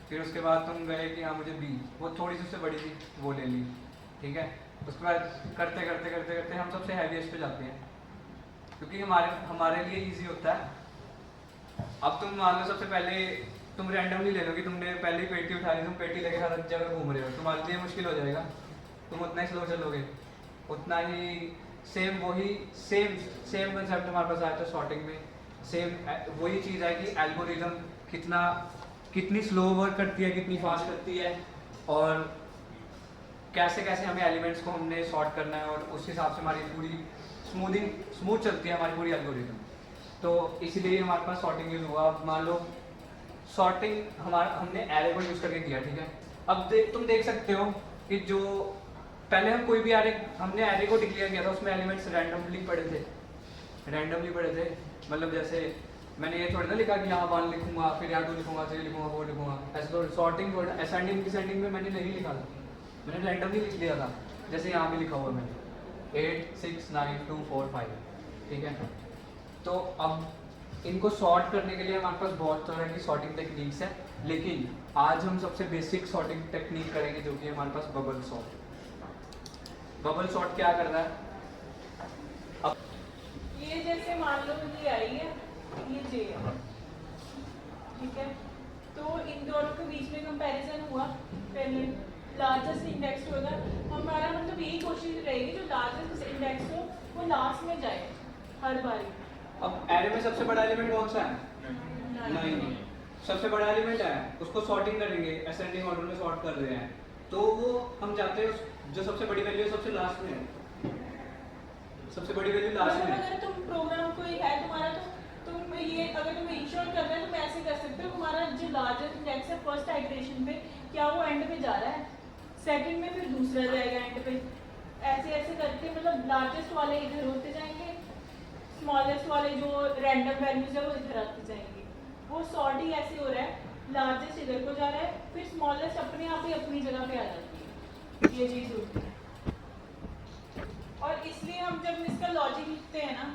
फिर उसके बाद तुम गए कि हाँ मुझे बी, वो थोड़ी सी उससे बड़ी थी, वो ले ली, ठीक है। उसके बाद करते करते करते करते हम सबसे हैवीएस्ट पे जाते हैं, क्योंकि हमारे लिए इजी होता है। अब तुम मान लो सबसे पहले तुम रैंडमली ले लो कि तुमने पहले ही पेटी उठा ली, तुम पेटी लेके सारा जगह घूम रहे हो, तुम्हारे लिए मुश्किल हो जाएगा, तुम उतना ही स्लो चलोगे, उतना ही सेम कंसेप्ट हमारे पास आया था सॉर्टिंग में। सेम वही चीज़ है कि एल्गोरिदम कितनी स्लो वर्क करती है, कितनी फास्ट करती है, और कैसे कैसे हमें एलिमेंट्स को हमने सॉर्ट करना है, और उस हिसाब से हमारी पूरी स्मूथ चलती है हमारी पूरी एल्गोरिदम। तो इसीलिए हमारे पास सॉर्टिंग यूज हुआ। अब मान लो सॉर्टिंग हमने एरे को यूज करके किया, ठीक है। अब तुम देख सकते हो कि जो पहले हम कोई भी हमने एरे को डिक्लेयर किया था, उसमें एलिमेंट्स रैंडमली पड़े थे। मतलब जैसे मैंने ये थोड़ी ना लिखा कि यहाँ 1 लिखूंगा, फिर यहाँ 2 लिखूंगा, 3 लिखूंगा, 4 लिखूंगा, ऐसे तो सॉर्टिंग थोड़ा असेंडिंग डिसेंडिंग में मैंने नहीं लिखा था, मैंने रैंडमली लिख दिया था। जैसे यहाँ भी लिखा हुआ मैंने 8 6 9 2 4 5, ठीक है। तो अब इनको सॉर्ट करने के लिए हमारे पास बहुत तरह की सॉर्टिंग टेक्निक्स है, लेकिन आज हम सबसे बेसिक सॉर्टिंग टेक्निक करेंगे, जो कि हमारे पास बबल सॉर्ट। बबल सॉर्ट क्या कर रहा है? अब ये जैसे मान लो ये आई है, ये जे है, ठीक है। तो इन दोनों के बीच में कंपैरिजन हुआ, पहले लार्जेस्ट इंडेक्स होगा, हमारा मतलब यही कोशिश रहेगी जो लार्जेस्ट इंडेक्स हो वो लास्ट में जाए हर बार। अब एरे में सबसे बड़ा एलिमेंट कौन सा है? नहीं, सबसे बड़ा एलिमेंट है, उसको सॉर्टिंग करेंगे, असेंडिंग ऑर्डर में सॉर्ट कर रहे हैं, तो वो हम जाते हैं जो सबसे बड़ी वैल्यू है सबसे लास्ट में है, सबसे बड़ी वैल्यू लास्ट में है। अगर तुम प्रोग्राम कोई है तुम्हारा, तो तुम ये अगर तुम इंश्योर कर रहे हो, तुम ऐसे कर सकते हो, तुम्हारा जो लार्जेस्ट इंडेक्स है फर्स्ट आइटरेशन पे, क्या वो एंड में जा रहा है, सेकंड में फिर दूसरा जाएगा एंड पे, ऐसे ऐसे करके मतलब लार्जेस्ट वाले इधर होते जाएंगे, स्मॉलेस्ट वाले जो रैंडम वैल्यूज है वो इधर आते जाएंगे। वो सॉर्टिंग ऐसे हो रहा है, लार्जेस्ट इधर को जा रहा है, फिर स्मॉलेस्ट अपने आप ही अपनी जगह पे आ जाती है, ये चीज़ होती है। और इसलिए हम जब इसका लॉजिक लिखते हैं ना,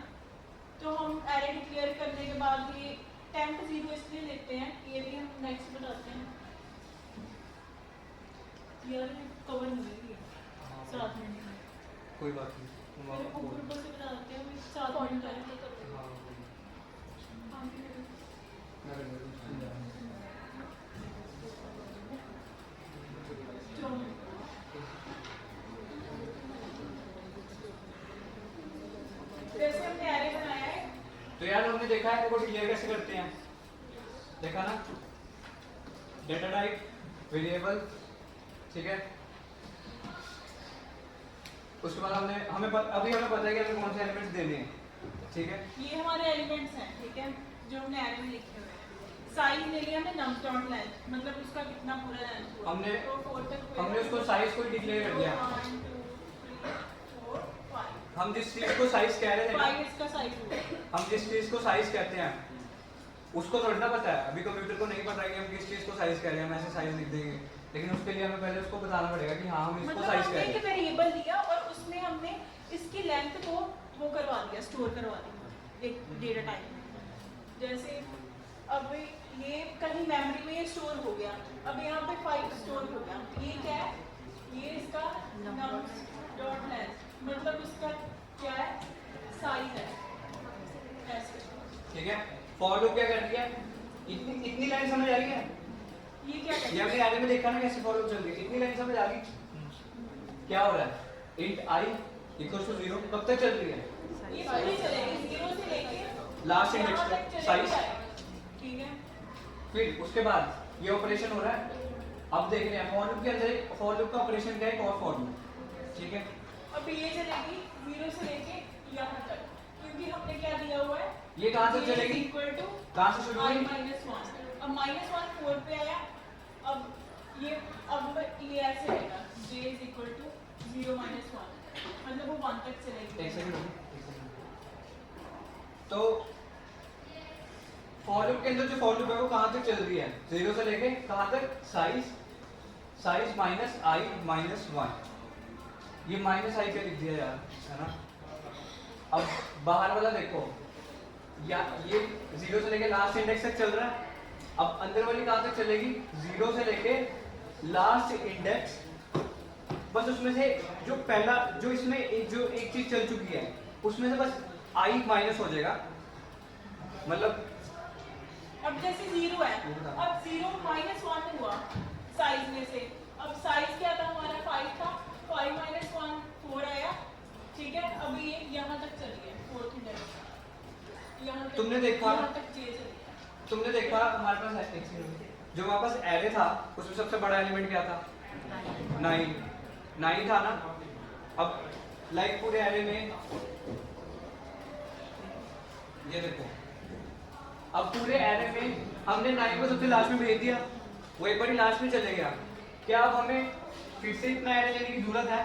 तो हम एरे डिक्लेयर करने के बाद ये टेम्प 0 इसलिए लेते हैं, ये भी हम नेक्स्ट बताते हैं। यार कवर नहीं होगी 7 मिनट में, कोई बात नहीं, फिर ऊपर से बताते हैं 7 मिनट पहले तो जैसे हमने एरे बनाया है, तो यार हमने देखा है को डिक्लेयर कैसे करते हैं, देखा ना, डेटा टाइप वेरिएबल, ठीक है। उसके बाद हमें पता है कि हमें कौन से एलिमेंट्स देने हैं, ठीक है। ये हमारे एलिमेंट्स हैं, ठीक है, जो हमने एरे में लिखे हुए हैं। साइज ले लिया हमने नम डॉट लेंथ, मतलब उसका कितना पूरा लेंथ हुआ, हमने तो 4 तक हमने उसको साइज को डिक्लेयर कर दिया। 1 2 3 4 5 हम जिस चीज को साइज कह रहे थे ना, 5 इसका साइज हुआ। हम जिस चीज को साइज कहते हैं उसको थोड़ी ना पता है, अभी कंप्यूटर को नहीं पता है कि हम किस चीज़ को साइज कह रहे हैं, हम ऐसे साइज लिख देंगे, लेकिन उसके लिए हमें पहले उसको बताना पड़ेगा कि हाँ हम इसको मतलब साइज कह हमने रहे एक हैं। वेरिएबल दिया और उसमें हमने इसकी लेंथ को वो करवा दिया, स्टोर करवा दिया एक डेटा टाइप में। जैसे अब ये कहीं मेमोरी में ये स्टोर हो गया, अब यहाँ पे 5 स्टोर हो गया, ये क्या है, ये इसका nums डॉट लेंथ, मतलब उसका क्या है, साइज है ऐसे। ठीक है, फॉर लूप क्या कर दिया, इतनी लाइन समझ आ रही है, ये क्या ये करता हमने है, आगे में देखा ना कैसे फॉर लूप चल रही है, इतनी लाइन समझ आ गई। क्या हो रहा है, int i इक्वल्स टू 0 कब तक चल रही है, ये पूरी चलेगी 0 से लेके लास्ट यहाँ इंडेक्स तक तक चलेगी साइज। direct, ठीक है। फिर उसके बाद ये ऑपरेशन हो रहा है, अब देख रहे हैं फॉर लूप के अंदर एक फॉर लूप का ऑपरेशन क्या है, एक और फॉर लूप, ठीक है। अब ये चलेगी 0 से लेके यहाँ तक, क्योंकि हमने क्या दिया हुआ है, ये कहाँ से चलेगी, इक्वल टू कहाँ से शुरू i हुई, -1, अब -1 4 पे आया, अब ये ऐसे रहेगा j इज इक्वल टू 0 -1, मतलब वो 1 तक चलेगी। एक सेकंड रुको, एक सेकंड। तो फॉर लूप के अंदर जो फॉर लूप है वो कहाँ तक चल रही है, 0 से लेके कहाँ तक, साइज माइनस आई माइनस 1, ये माइनस आई क्या लिख दिया यार, है ना। अब बाहर वाला देखो, या ये 0 से लेके लास्ट इंडेक्स तक चल रहा है, अब अंदर वाली कहाँ तक चलेगी, 0 से लेके लास्ट इंडेक्स, बस उसमें से जो पहला जो इसमें एक चीज चल चुकी है उसमें से बस आई माइनस हो जाएगा, मतलब अब जैसे 0 है, अब 0 -1 हुआ साइज में से, अब साइज क्या था हमारा, 5 था, 5 -1 4 आया, ठीक है। अब ये यहाँ तक चली है 4th इंडेक्स, यहाँ तक, तुमने देखा? यहाँ तक j चली है। तुमने देखा हमारे पास जो हमारे पास एरे था उसमें सबसे बड़ा एलिमेंट क्या था, 9 था ना। अब लाइक पूरे एरे में ये देखो, अब पूरे एरे में हमने 9 को सबसे लास्ट में भेज दिया, वो एक बार लास्ट में चले गया, क्या अब हमें फिर से इतना एरे लेने की जरूरत है,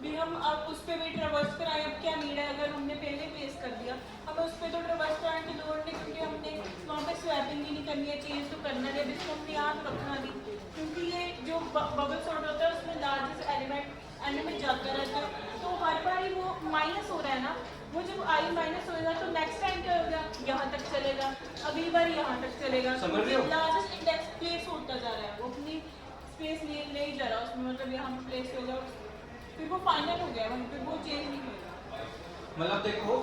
भी हम अब उस पे भी ट्रैवर्स कराएं, अब क्या नीड है, अगर हमने पहले प्लेस कर दिया हमें उस पे तो ट्रैवर्स कराने की जरूरत नहीं, क्योंकि हमने वहाँ पे स्वैपिंग भी नहीं करनी है, चेंज तो करना है, जिसको हमने याद रखना नहीं, क्योंकि ये जो बबल सॉर्ट होता है उसमें लार्जेस्ट एलिमेंट जाता रहता है, तो हर बार ही वो माइनस हो रहा है ना, वो जब आई माइनस होएगा तो नेक्स्ट टाइम क्या होगा, यहाँ तक चलेगा, अगली बार यहाँ तक चलेगा, समझ रहे हो? लार्जेस्ट इंडेक्स प्लेस होता जा रहा है, वो अपनी स्पेस ले ही जा रहा है उसमें, मतलब यहाँ पे प्लेस हो जाओ, फिर वो फाइनल हो गया, वहीं पे वो चेंज नहीं होगा। मतलब देखो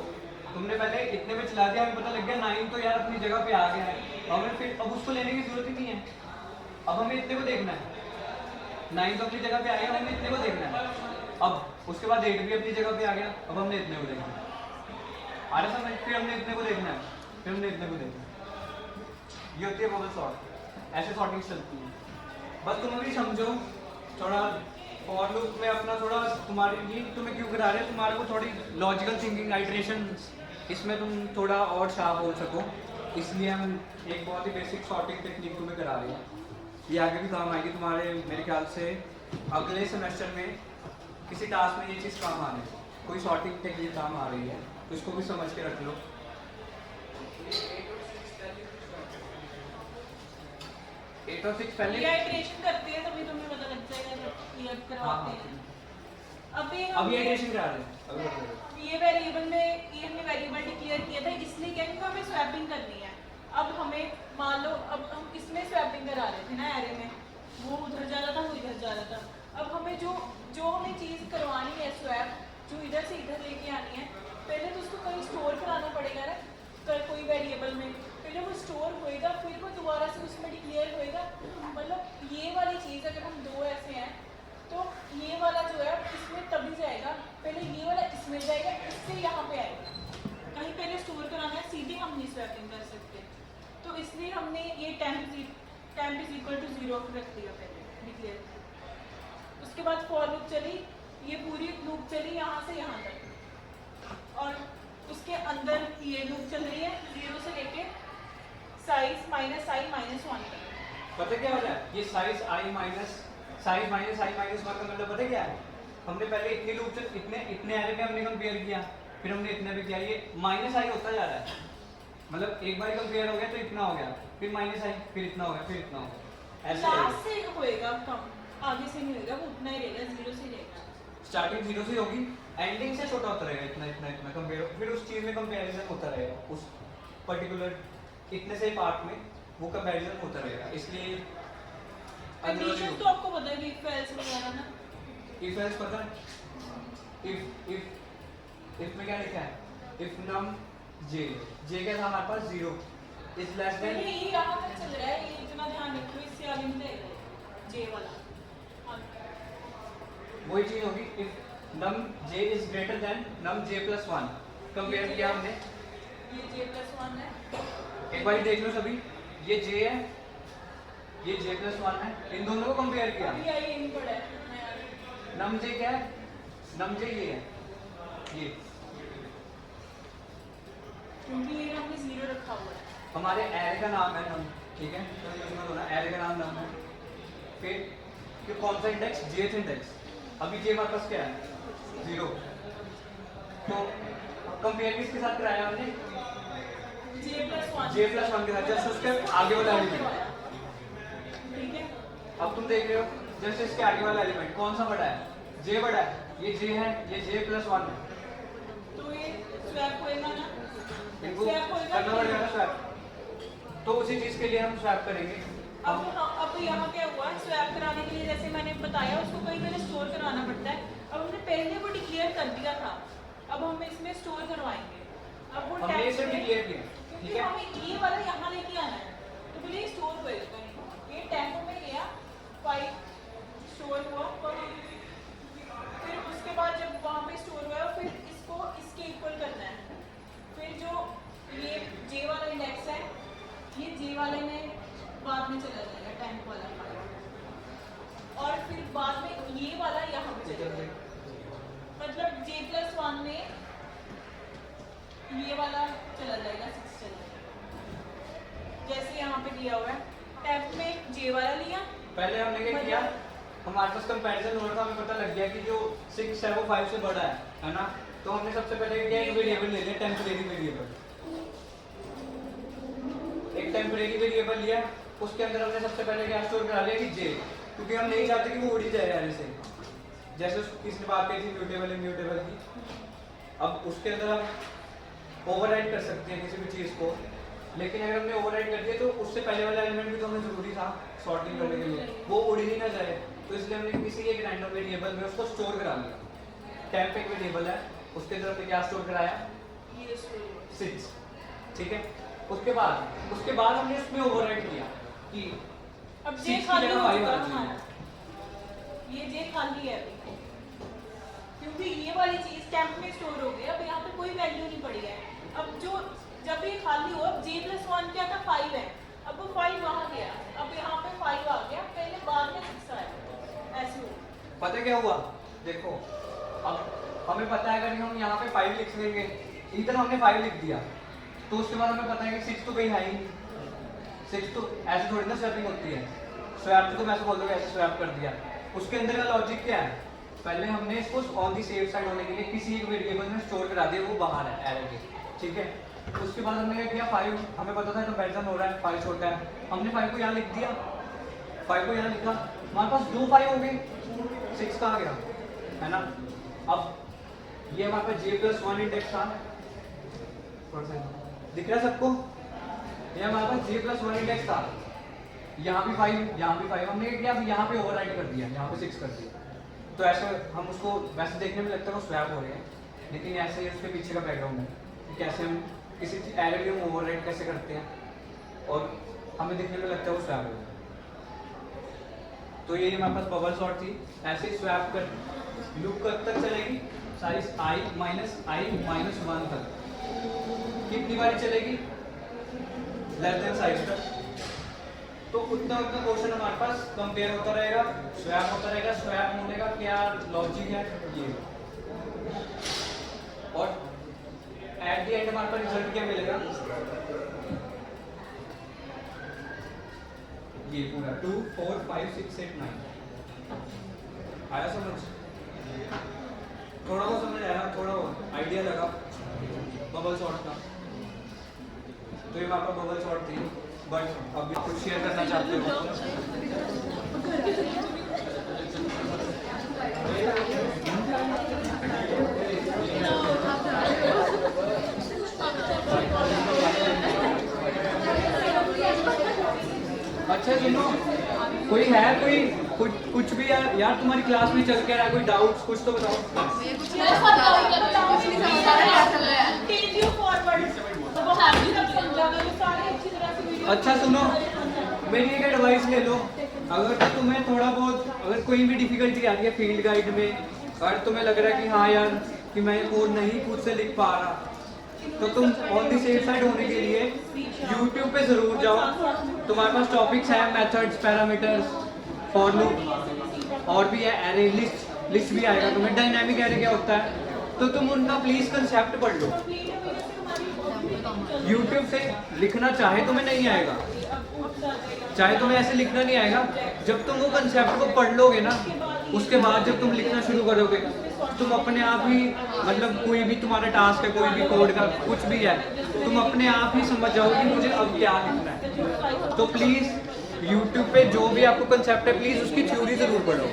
तुमने पहले इतने में चला दिया, हमें पता लग गया 9 तो यार अपनी जगह पे आ गया है, हमें फिर अब उसको लेने की जरूरत ही नहीं है, अब हमें इतने को देखना है, 9 तो अपनी जगह पे आ गया, हमने इतने को देखना है, अब उसके बाद 8 भी अपनी जगह पे आ गया, अब हमने इतने को देखना है, आ रहा समझ, फिर हमने इतने को देखना है, फिर हमने इतने को देखना है, ये होती है बबल सॉर्ट, ऐसे सॉर्टिंग चलती है। बस तुम अभी समझो थोड़ा फॉर लूप में अपना थोड़ा, तुम्हारे लिए तुम्हें क्यों करा रहे हैं, तुम्हारे को थोड़ी लॉजिकल थिंकिंग आइटरेशन इसमें तुम थोड़ा और शार्प हो सको, इसलिए हम एक बहुत ही बेसिक सॉर्टिंग टेक्निक तुम्हें करा रहे हैं, ये आगे भी काम आएगी तुम्हारे, मेरे ख्याल से अगले सेमेस्टर में किसी टास्क में ये चीज़ काम आने, कोई सॉर्टिंग टेक्निक काम आ रही है तो इसको भी समझ के रख लो। 8 और 6 पहले ये इटरेशन करते हैं तभी तुम्हें पता लग जाएगा जब क्लियर करवाते हैं। अभी अब ये इटरेशन करा रहे हैं, अभी बता रहे ये वेरिएबल में ये हमने वेरिएबल डिक्लेयर किया था, इसलिए क्या, क्योंकि हमें स्वैपिंग करनी है। अब हमें मान लो अब हम इसमें स्वैपिंग करा रहे थे ना एरे में, वो उधर जा रहा था, वो इधर जा रहा था। अब हमें जो हमें चीज़ करवानी है स्वैप, जो इधर से इधर लेके आनी है, पहले तो उसको कहीं स्टोर कराना पड़ेगा ना, कोई वेरिएबल में, फिर जब वो स्टोर होएगा फिर वो दोबारा से उसमें डिक्लेयर होएगा। मतलब ये वाली चीज़ अगर हम दो ऐसे हैं तो ये वाला जो है इसमें तभी जाएगा, पहले ये वाला इसमें जाएगा, इससे यहाँ पे आएगा, कहीं पहले स्टोर कराना है, सीधे हम नहीं स्वैपिंग कर सकते, तो इसलिए हमने ये टेम्प इज इक्वल टू 0 रख दिया पहले डिक्लेयर। उसके बाद फॉर लूप चली, ये पूरी लूप चली यहाँ से यहाँ तक, और उसके अंदर ये लूप चल रही है 0 से लेके साइज माइनस आई माइनस 1 तक। पता क्या हो रहा है, ये साइज माइनस आई माइनस 1 का मतलब पता क्या है, हमने पहले इतनी लूप इतने एरे पे हमने कंपेयर किया, फिर हमने इतने पे किया, ये माइनस आई होता जा रहा है, मतलब एक बार कंपेयर हो गया तो इतना हो गया, फिर माइनस आई, फिर इतना हो गया, फिर इतना हो गया, ऐसे लास्ट से होएगा कम, आगे से नहीं होएगा, वो उतना ही रहेगा, जीरो से ही रहेगा। स्टार्टिंग जीरो से होगी, एंडिंग से छोटा होता रहेगा, इतना इतना इतना कंपेयर, फिर उस चीज में कंपैरिजन होता रहेगा, उस पर्टिकुलर इतने से पार्ट में वो कंपैरिजन होता रहेगा, इसलिए कंडीशन तो आपको पता है कि इफ एल्स वगैरह ना, इफ एल्स पता है, इफ में क्या लिखा है, इफ नम जे, जे क्या था हमारे पास जीरो इज लेस देन, पहले ये यहाँ तक चल रहा है, ये इतना ध्यान रखो, इससे आगे नहीं जाएगा जे वाला। वही चीज होगी, if num j is greater than num j plus one, compare किया हमने, ये जे प्लस वन है, एक बार देख लो सभी, ये जे है, ये जे प्लस वन है, इन दोनों को कंपेयर किया, अभी आई इन पड़ा है, नम जे क्या है, नम जे ये है, ये क्योंकि ये हमने जीरो रखा हुआ है। हमारे एरे का नाम है नम, ठीक है, तो इसमें होना एरे का नाम नम है, फिर कौन सा इंडेक्स, जेथ इंडेक्स, अभी जे हमारे पास क्या है, जीरो, तो कंपेयर किसके साथ कराया हमने, जे प्लस वन के साथ, जस्ट उसके आगे वाला एलिमेंट, ठीक है। अब तुम देख रहे हो जस्ट इसके आगे वाला एलिमेंट कौन सा बड़ा है, जे बड़ा है, ये जे है, ये जे प्लस वन है, तो ये स्वैप होएगा ना, इनको स्वैप होएगा, करना पड़ेगा ना स्वैप, तो उसी चीज के लिए हम स्वैप करेंगे। अब यहाँ क्या हुआ, स्वैप कराने के लिए जैसे मैंने बताया उसको कहीं पहले स्टोर कराना पड़ता है, अब हमने पहले वो डिक्लेयर कर दिया था, अब हम इसमें स्टोर करवाएंगे, अब वो हमने टैग इसे में, डिक्लेयर किया, ठीक क्योंकि है, हमें ये वाला यहाँ लेके आना है, तो पहले ये स्टोर होएगा, ये टेम्पो में गया, फाइल स्टोर हुआ, फिर उसके बाद जब वहाँ पे स्टोर हुआ फिर इसको इसके इक्वल करना है, फिर जो ये जे वाला इंडेक्स है, ये जे वाले में बाद में चला जाएगा, टेम्प वाला, और फिर बाद में ये वाला यहाँ पे चला जाएगा, मतलब जे प्लस वन में ये वाला चला जाएगा, 6 चला जाएगा, जैसे यहाँ पे दिया हुआ है, टेम्प में जे वाला लिया, पहले हमने क्या किया, हमारे पास कंपैरिजन हो रहा था, हमें पता लग गया कि जो 6 है वो 5 से बड़ा है ना, तो हमने सबसे पहले क्या एक वेरिएबल ले लिया, टेम्परेरी वेरिएबल, एक टेम्परेरी वेरिएबल लिया, उसके अंदर हमने सबसे पहले क्या स्टोर करा लिया कि जे, क्योंकि हम नहीं चाहते कि वो उड़ ही जाए यार से, जैसे किसने बात की थी म्यूटेबल इम्यूटेबल की, अब उसके अंदर हम ओवरराइड कर सकते हैं किसी भी चीज़ को, लेकिन अगर हमने ओवरराइड कर दिया तो उससे पहले वाला एलिमेंट भी तो हमें जरूरी था सॉर्टिंग करने के लिए, वो उड़ ही ना जाए, तो इसलिए हमने किसी एक रैंडम वेरिएबल में उसको स्टोर करा लिया, टेम्प एक वेरिएबल है, उसके अंदर हमने क्या स्टोर कराया, ये स्टोर हुआ। 6, ठीक है, उसके बाद हमने इसमें ओवरराइड किया कि अब जे 6 खाली की हो जगह 5 चुका आना हमारा, चाहिए, ये जे खाली है अभी, क्योंकि ये वाली चीज टेम्प में स्टोर हो गई, अब यहाँ पे कोई वैल्यू नहीं पड़ी है, अब जो जब ये खाली हो, अब जे प्लस वन क्या था, 5 है, अब वो 5 वहाँ गया, अब यहाँ पे 5 आ गया, पहले बाद में 6 आया, ऐसे हो। पता है क्या हुआ, देखो अब हमें पता है अगर हम यहाँ पे 5 लिख देंगे, इधर हमने 5 लिख दिया, तो उसके बाद हमें पता है कि 6 तो कहीं है ही नहीं, 6 तो ऐसे थोड़ी ना स्वैपिंग होती है, स्वैप तो मैं ऐसे बोल दूँगा ऐसे स्वैप कर दिया, उसके अंदर का लॉजिक क्या है, पहले हमने इसको ऑन दी सेफ साइड होने के लिए किसी एक वेरिएबल में स्टोर करा दिया, वो बाहर है एरे के, ठीक है, उसके बाद हमने क्या किया, 5 हमें पता था कंपैरिजन हो रहा है, 5 छोटा है, हमने 5 को यहाँ लिख दिया, 5 को यहाँ लिखा, हमारे पास 2 5 हो गए, 6 कहाँ गया, है ना, अब ये हमारे पास जे प्लस वन इंडेक्स था, दिख रहा है सबको, ये हमारे पास जे प्लस वन इंडेक्स था, यहाँ भी 5, यहाँ भी 5, हमने क्या किया, यहाँ पे ओवरराइड कर दिया, यहाँ पे 6 कर दिया, तो ऐसे हम उसको वैसे देखने में लगता है वो स्वैप हो रहे हैं, लेकिन ऐसे ही उसके पीछे का बैकग्राउंड है कि कैसे हम किसी एरे को हम ओवरराइड कैसे करते हैं और हमें दिखने में लगता है वो स्वैप हो रहा है। तो ये हमारे पास बबल सॉर्ट थी, ऐसे ही स्वैप कर लूप कब तक चलेगी, साइज i माइनस 1 तक, कितनी बारी चलेगी, लेस देन साइज तक, तो उतना उतना क्वेश्चन हमारे पास कंपेयर होता रहेगा, स्वैप होता रहेगा, स्वैप होने का क्या लॉजिक है ये, और एट द एंड हमारे पास रिजल्ट क्या मिलेगा, ये पूरा 2 4 5 6 8 9 आया समझ, थोड़ा बहुत समझ आया, थोड़ा बहुत आइडिया लगा बबल सॉर्ट का। तो ये आपका बबल शॉट थी, बट अभी कुछ शेयर करना चाहते हो? अच्छा सुनो, कोई है कोई कुछ भी यार तुम्हारी क्लास में चल के रहा है, कोई डाउट्स कुछ तो बताओ। Take you forward. तो हम सब समझाना है, सारे अच्छी तरह से वीडियो। अच्छा सुनो, मेरी एक एडवाइस ले लो। अगर तो तुम्हें थोड़ा बहुत अगर कोई भी डिफिकल्टी आ रही है फील्ड गाइड में, अगर तुम्हें लग रहा है कि हाँ यार कि मैं कोड नहीं खुद से लिख पा रहा, तो तुम ऑन दी सेफ साइड होने के लिए YouTube पे ज़रूर जाओ। तुम्हारे पास टॉपिक्स हैं, मेथड्स, पैरामीटर्स, फॉर लूप और भी है, एरे लिस्ट भी आएगा तुम्हें। डायनामिक एरे क्या होता है, तो तुम उनका प्लीज़ कंसेप्ट पढ़ लो। YouTube से लिखना चाहे तुम्हें नहीं आएगा, चाहे तुम्हें ऐसे लिखना नहीं आएगा, जब तुम वो कंसेप्ट को पढ़ लोगे ना, उसके बाद जब तुम लिखना शुरू करोगे, तुम अपने आप ही मतलब कोई भी तुम्हारा टास्क है, कोई भी कोड का कुछ भी है, तुम अपने आप ही समझ जाओगे कि मुझे अब क्या लिखना है। तो प्लीज़ YouTube पे जो भी आपको कंसेप्ट है, प्लीज़ उसकी थ्योरी ज़रूर पढ़ो।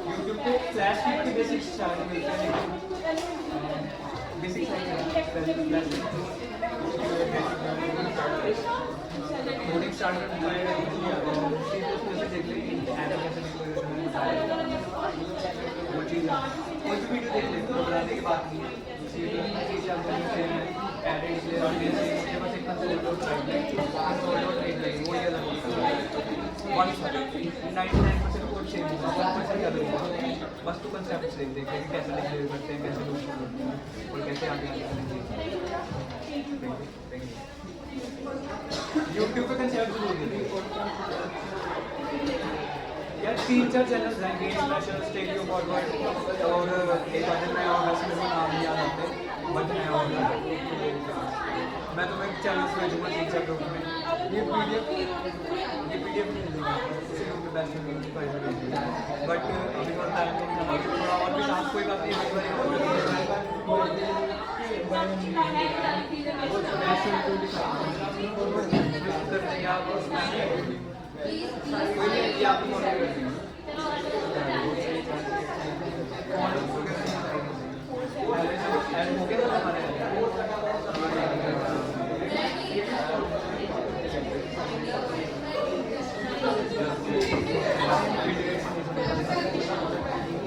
यूट्यूब पे फ्लैश की बेसिक्स स्टार्ट मिलते हैं, बेसिक्स कोडिंग स्टार्ट करना है, देख लें वो चीज़ कोई भी वीडियो देख लें, घबराने की बात नहीं है। बस तो कंसेप्ट देख देख कैसे डिलीवर करते हैं, कैसे लोग करते हैं और कैसे आगे यूट्यूब पे कंसेप्ट जरूर देखें यार। 3-4 चैनल्स हैं, game special, take you forward और एक अदर मैं और वैसे मेरे को नाम नहीं याद आते, बट मैं और मैं तुम्हें चैनल्स भेजूँगा 3-4 ग्रुप में। ये PDF मिल जाएगा उसी ग्रुप में बेस्ट में, बट अभी और टाइम थोड़ा और भी काम, कोई बात नहीं।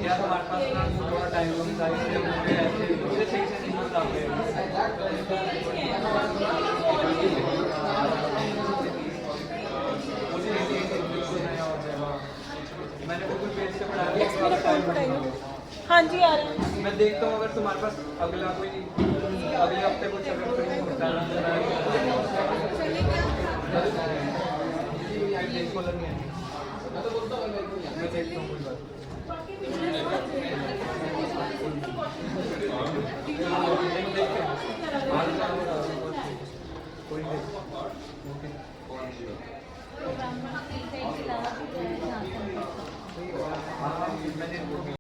यार हमारे पास ना थोड़ा टाइम कम था, इसलिए मुझे ऐसे सही से नहीं बता मैंने बिल्कुल पेज से पढ़ाया। हाँ जी यार, मैं देखता हूँ अगर तुम्हारे पास अगला कोई अगले हफ्ते कुछ अगर कोई होता है मैं देखता हूँ कोई बात कोई नहीं।